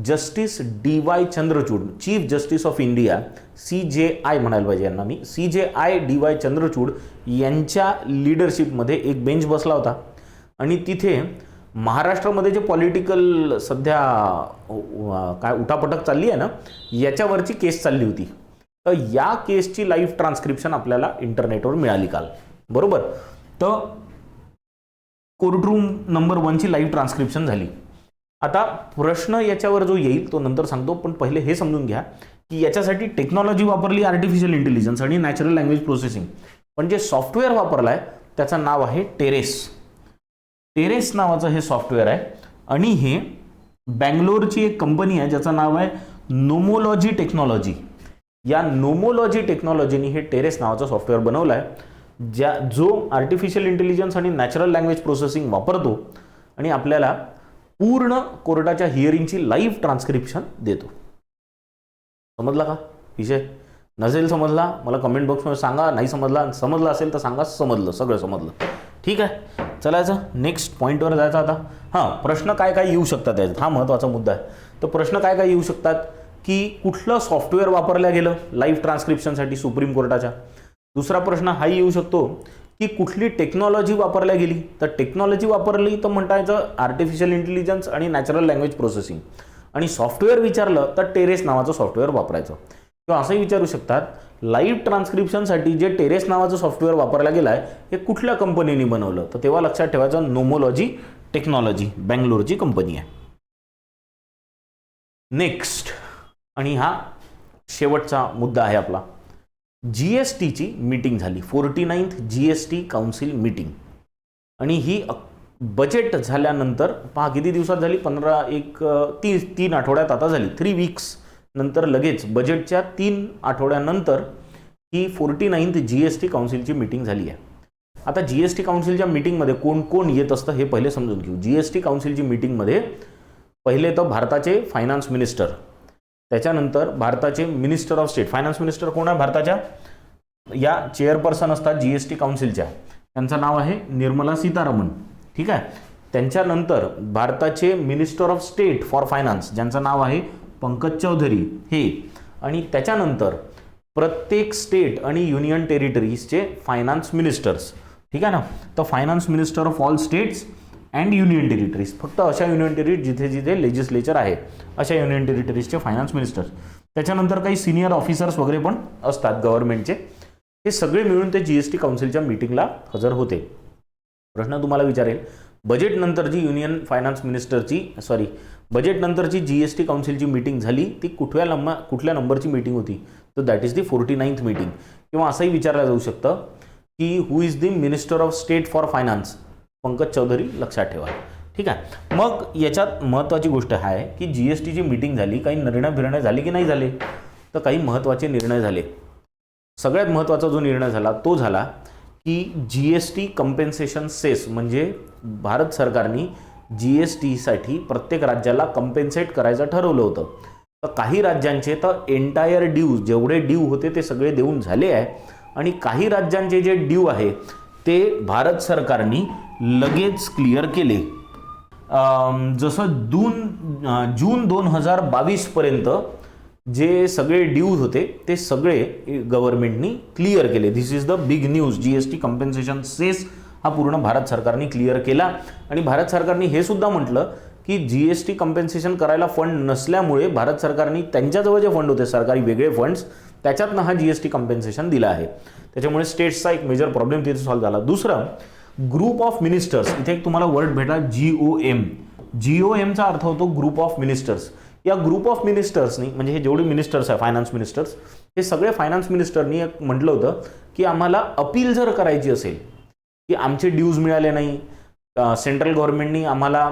justice DY Chandrachud, chief justice of India CJI म्हणायला पाहिजे यांना मी, CJI DY चंद्रचूड यांच्या लिडरशिपमध्ये एक बेंच बसला होता. आणि तिथे महाराष्ट्रामध्ये जे पॉलिटिकल सध्या काय उठापटक चालली आहे ना, याच्यावरची केस चालली होती. तर या केसची लाईव्ह ट्रान्स्क्रिप्शन आपल्याला इंटरनेटवर मिळाली काल, बरोबर. तर कोर्टरूम नंबर 1ची लाईव्ह ट्रान्स्क्रिप्शन झाली. आता प्रश्न याच्यावर जो येईल तो नंतर सांगतो, पण पहिले हे समजून घ्या की याच्यासाठी टेक्नॉलॉजी वापरली आर्टिफिशियल इंटेलिजन्स आणि नॅचरल लँग्वेज प्रोसेसिंग, पण जे सॉफ्टवेअर वापरलं आहे त्याचं नाव आहे टेरेस. टेरेस नावाचं हे सॉफ्टवेअर आहे आणि हे बँगलोरची एक कंपनी आहे ज्याचं नाव आहे नोमोलॉजी टेक्नॉलॉजी. या नोमोलॉजी टेक्नॉलॉजीनी हे टेरेस नावाचं सॉफ्टवेअर बनवलं आहे जो आर्टिफिशियल इंटेलिजन्स आणि नॅचरल लँग्वेज प्रोसेसिंग वापरतो आणि आपल्याला पूर्ण कोर्टाच्या हिअरिंगची लाईव्ह ट्रान्स्क्रिप्शन देतो. समजला का विषय? नसेल समजला मला कमेंट बॉक्समध्ये सांगा, नाही समजला असेल तर सांगा समजलं, सगळं समजलं. ठीक आहे, चलायचं नेक्स्ट पॉईंटवर जायचं आता. हां, प्रश्न काय काय येऊ शकतात याच्यात, हा महत्त्वाचा मुद्दा आहे. तर प्रश्न काय काय येऊ शकतात की कुठलं सॉफ्टवेअर वापरलं गेलं लाईव्ह ट्रान्स्क्रिप्शनसाठी सुप्रीम कोर्टाच्या. दुसरा प्रश्न हा येऊ शकतो की कुठली टेक्नॉलॉजी वापरल्या गेली. तर टेक्नॉलॉजी वापरली तर म्हणतायचं आर्टिफिशियल इंटेलिजन्स आणि नॅचरल लँग्वेज प्रोसेसिंग, आणि सॉफ्टवेअर विचारलं तर टेरेस नावाचं सॉफ्टवेअर वापरायचं. किंवा असंही विचारू शकतात लाईव्ह ट्रान्स्क्रिप्शनसाठी जे टेरेस नावाचं सॉफ्टवेअर वापरलं गेलं आहे हे कुठल्या कंपनीने बनवलं. तर तेव्हा लक्षात ठेवायचं नोमोलॉजी टेक्नॉलॉजी बँगलोरची कंपनी आहे. नेक्स्ट, आणि हा शेवटचा मुद्दा आहे आपला, GSTची मीटिंग झाली, 49th GST काउन्सिल मीटिंग. आणि ही बजेट झाल्यानंतर पहा किती दिवसात झाली, 3 आठवड्यात आता झाली, 3 weeks नंतर लगेच बजेटच्या 3 आठवड्यानंतर ही 49th GST काउन्सिलची मीटिंग झाली आहे. आता GST काउन्सिलच्या मीटिंगमध्ये कोण कोण येत असतं हे पहिले समजून घेऊ. GST काउन्सिलची मीटिंगमध्ये पहिले तर भारताचे फायनान्स मिनिस्टर, त्याच्यानंतर भारताचे minister of state. Finance minister कोण आहे भारताच्या, या चेअरपर्सन असतात GST काउन्सिलच्या, त्यांचं नाव आहे निर्मला सीतारामन. ठीक आहे, त्यांच्यानंतर भारताचे minister of state for finance ज्यांचं नाव आहे पंकज चौधरी हे, आणि त्याच्यानंतर प्रत्येक स्टेट आणि युनियन टेरिटरीजचे फायनान्स मिनिस्टर्स. ठीक आहे ना, तर finance minister of all states and union territories, फक्त अशा युनियन टेरिटरी जिथे जिथे लेजिस्लेचर आहे अशा युनियन टेरिटरीजचे फायनान्स मिनिस्टर्स. त्याच्यानंतर काही सिनियर ऑफिसर्स वगैरे पण असतात गव्हर्नमेंटचे, हे सगळे मिळून ते GST काउन्सिलच्या मीटिंगला हजर होते. प्रश्न तुम्हाला विचारेल बजेटनंतर जी युनियन फायनान्स मिनिस्टरची बजेटनंतरची GST काउन्सिलची मीटिंग झाली ती कुठल्या नंबरची मीटिंग होती, तर that is the 49th meeting. किंवा असंही विचारलं जाऊ शकतं की who is the minister of state for finance, Pankaj Chaudhary, लक्षात ठेवा. ठीक आहे, मग याच्यात महत्त्वाची गोष्ट आहे की GSTची मीटिंग झाली, काही निर्णय झाले की नाही झाले, तर काही महत्त्वाचे निर्णय झाले. सगळ्यात महत्त्वाचा जो निर्णय झाला तो झाला की GST कंपेन्सेशन सेस, म्हणजे भारत सरकारने GSTसाठी प्रत्येक राज्याला कंपेन्सेट करायचं ठरवलं होतं. तर काही राज्यांचे तर एंटायर ड्यूज जेवढे ड्यू होते ते सगळे देऊन झाले आहे, आणि काही राज्यांचे जे ड्यू आहे ते भारत सरकारने लगेच क्लिअर केले. जसं जून 2022 पर्यंत जे सगळे ड्यूज होते ते सगळे गव्हर्नमेंटनी क्लिअर केले. This is the big news. GST compensation cess हा पूर्ण भारत सरकारने क्लिअर केला. आणि भारत सरकारने हे सुद्धा म्हटलं की GST कंपेन्सेशन करायला फंड नसल्यामुळे भारत सरकारने त्यांच्याजवळ जे फंड होते सरकारी वेगळे फंड्स त्याच्यातनं हा GST कंपेन्सेशन दिला आहे. त्याच्यामुळे स्टेट्सचा एक मेजर प्रॉब्लेम तिथे सॉल्व्ह झाला. दुसरं, ग्रुप ऑफ मिनिस्टर्स, इथे एक तुम्हाला वर्ड भेटला GOM. GOMचा अर्थ होतो ग्रुप ऑफ मिनिस्टर्स. या ग्रुप ऑफ मिनिस्टर्सनी, म्हणजे हे जेवढे मिनिस्टर्स आहे फायनान्स मिनिस्टर्स, हे सगळे फायनान्स मिनिस्टरनी एक म्हटलं होतं की आम्हाला अपील जर करायची असेल की आमचे ड्यूज मिळाले नाही, सेंट्रल गव्हर्नमेंटनी आम्हाला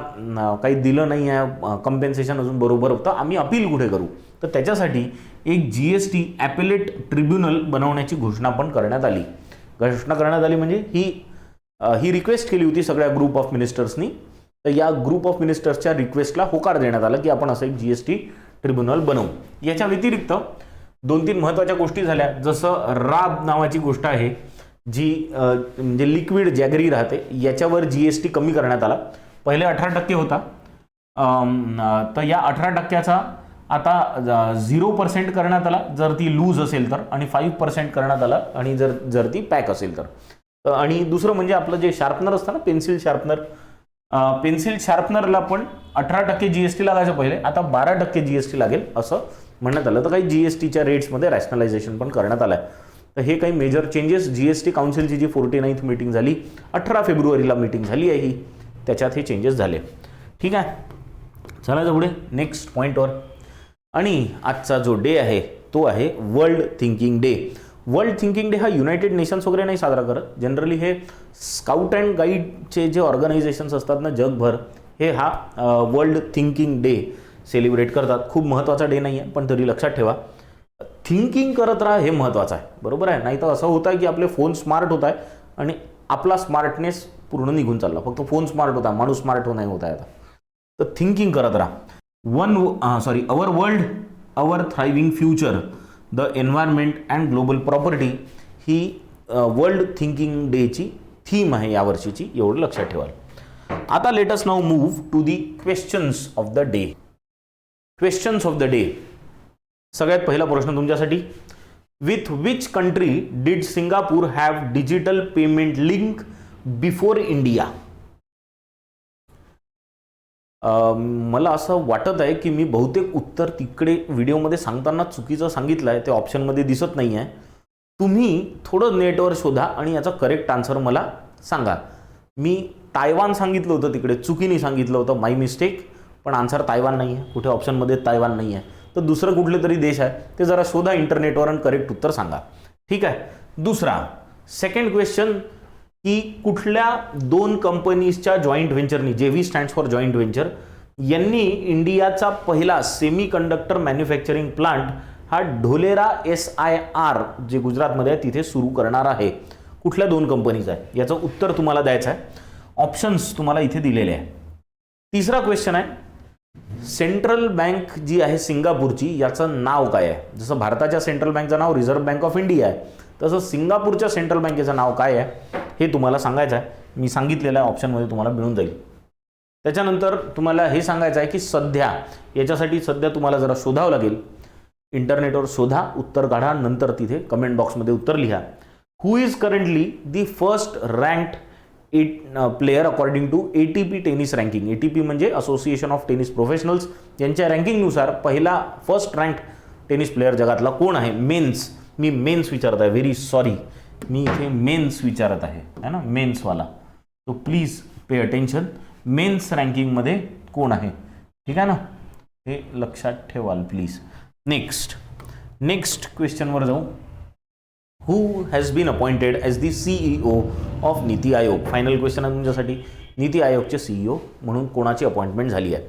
काही दिलं नाही आहे कंपेन्सेशन अजून बरोबर, तर आम्ही अपील कुठे करू, तर त्याच्यासाठी एक GST ॲपेलेट ट्रिब्युनल बनवण्याची घोषणा पण करण्यात आली. म्हणजे ही रिक्वेस्ट केली होती सगळ्या ग्रुप ऑफ मिनिस्टर्सनी. तर या ग्रुप ऑफ मिनिस्टर्सच्या रिक्वेस्टला होकार देण्यात आला की आपण असं एक GST ट्रिब्युनल बनवू. याच्या व्यतिरिक्त 2-3 महत्त्वाच्या गोष्टी झाल्या. जसं राब नावाची गोष्ट आहे जी म्हणजे लिक्विड जॅगरी राहते, याच्यावर GST कमी करण्यात आला. पहिले 18% होता, तर या 18%चा आता 0% करण्यात आला जर ती लूज असेल तर, आणि 5% करण्यात आला आणि जर ती पॅक असेल तर. आणि दुसरं म्हणजे आपलं जे शार्पनर असतं ना, पेन्सिल शार्पनरला पण 18% GST लागायचं पहिले, आता 12% GST लागेल असं म्हणण्यात आलं. तर काही GSTच्या रेट्समध्ये रॅशनलायझेशन पण करण्यात आलं आहे. तर हे काही मेजर चेंजेस GST काउन्सिलची जी 49th मीटिंग झाली, 18 फेब्रुवारीला मीटिंग झाली आहे ही, त्याच्यात हे चेंजेस झाले. ठीक आहे, चला पुढे नेक्स्ट पॉईंटवर. आणि आजचा जो डे आहे तो आहे world thinking day. World thinking day हा युनायटेड नेशन्स वगैरे नाही साजरा करत. जनरली हे स्काउट अँड गाईडचे जे ऑर्गनायझेशन्स असतात ना जगभर, हे हा वर्ल्ड थिंकिंग डे सेलिब्रेट करतात. खूप महत्त्वाचा डे नाही आहे, पण तरी लक्षात ठेवा थिंकिंग करत राहा हे महत्त्वाचं आहे, बरोबर आहे. नाही तर असं होतं आहे की आपले फोन स्मार्ट होत आहे आणि आपला स्मार्टनेस पूर्ण निघून चालला. फक्त फोन स्मार्ट होता, माणूस स्मार्ट नाही होत आहे आता. तर थिंकिंग करत राहा. Our world our thriving future the environment and global property ही वर्ल्ड थिंकिंग डेची थीम आहे यावर्षीची, एवढं लक्षात ठेवाल. आता let us now move to the questions of the day. Questions of the day. सगळ्यात पहिला प्रश्न तुमच्यासाठी. With which country did Singapore have digital payment link before India? मला असं वाटत आहे की मी बहुतेक उत्तर तिकडे व्हिडिओमध्ये सांगताना चुकीचं सांगितलं आहे, ते ऑप्शनमध्ये दिसत नाही आहे. तुम्ही थोडं नेटवर शोधा आणि याचा करेक्ट आन्सर मला सांगा. मी तायवान सांगितलं होतं, तिकडे चुकीने सांगितलं होतं, माय मिस्टेक. पण आन्सर तायवान नाही आहे, कुठे ऑप्शनमध्ये तायवान नाही आहे. तर दुसरं कुठले तरी देश आहे ते जरा शोधा इंटरनेटवर आणि करेक्ट उत्तर सांगा. ठीक आहे. दुसरा सेकंड क्वेश्चन की कुठल्या दोन कंपनीजच्या जॉईंट व्हेंचरनी, JV stands for joint venture, यांनी इंडियाचा पहिला सेमी कंडक्टर मॅन्युफॅक्चरिंग प्लांट हा ढोलेरा SIR जे गुजरातमध्ये आहे तिथे सुरू करणार आहे. कुठल्या दोन कंपनीज आहे याचं उत्तर तुम्हाला द्यायचं आहे. ऑप्शन्स तुम्हाला इथे दिलेले आहे. तिसरा क्वेश्चन आहे सेंट्रल बँक जी आहे सिंगापूरची याचं नाव काय आहे? जसं भारताच्या सेंट्रल बँकचं नाव रिझर्व्ह बँक ऑफ इंडिया आहे, तसं सिंगापूरच्या सेंट्रल बँकेचं नाव काय आहे हे तुम्हाला सांगायचं आहे. मी सांगितलेलं आहे, ऑप्शनमध्ये तुम्हाला मिळून जाईल. त्याच्यानंतर तुम्हाला हे सांगायचं आहे की सध्या याच्यासाठी तुम्हाला जरा शोधावं लागेल. इंटरनेटवर शोधा, उत्तर काढा, नंतर तिथे कमेंट बॉक्समध्ये उत्तर लिहा. Who is currently the first ranked player according to ATP tennis ranking? ATP म्हणजे असोसिएशन ऑफ टेनिस प्रोफेशनल्स. यांच्या रँकिंगनुसार पहिला फर्स्ट रँक्ड टेनिस प्लेयर जगातला कोण आहे? मेन्स. मी मेन्स विचारत आहे, व्हेरी सॉरी, मी इथे मेन्स विचारत आहे ना, मेन्सवाला. तो प्लीज पे अटेन्शन. मेन्स रँकिंगमध्ये कोण आहे? ठीक आहे ना, हे लक्षात ठेवाल प्लीज. नेक्स्ट क्वेश्चनवर जाऊ. Who has been appointed as the CEO of NITI Aayog? Final question आहे तुमच्यासाठी. नीती आयोगचे CEO म्हणून कोणाची अपॉइंटमेंट झाली आहे?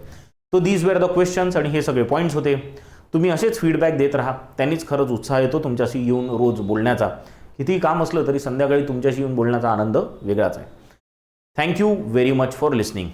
तो दीज वेर द क्वेश्चन्स आणि हे सगळे पॉईंट्स होते. तुम्ही असेच फीडबॅक देत राहा, त्यांनीच खरंच उत्साह येतो तुमच्याशी येऊन रोज बोलण्याचा. कितीही काम असलं तरी संध्याकाळी तुमच्याशी येऊन बोलण्याचा आनंद वेगळाच आहे. Thank you very much for listening.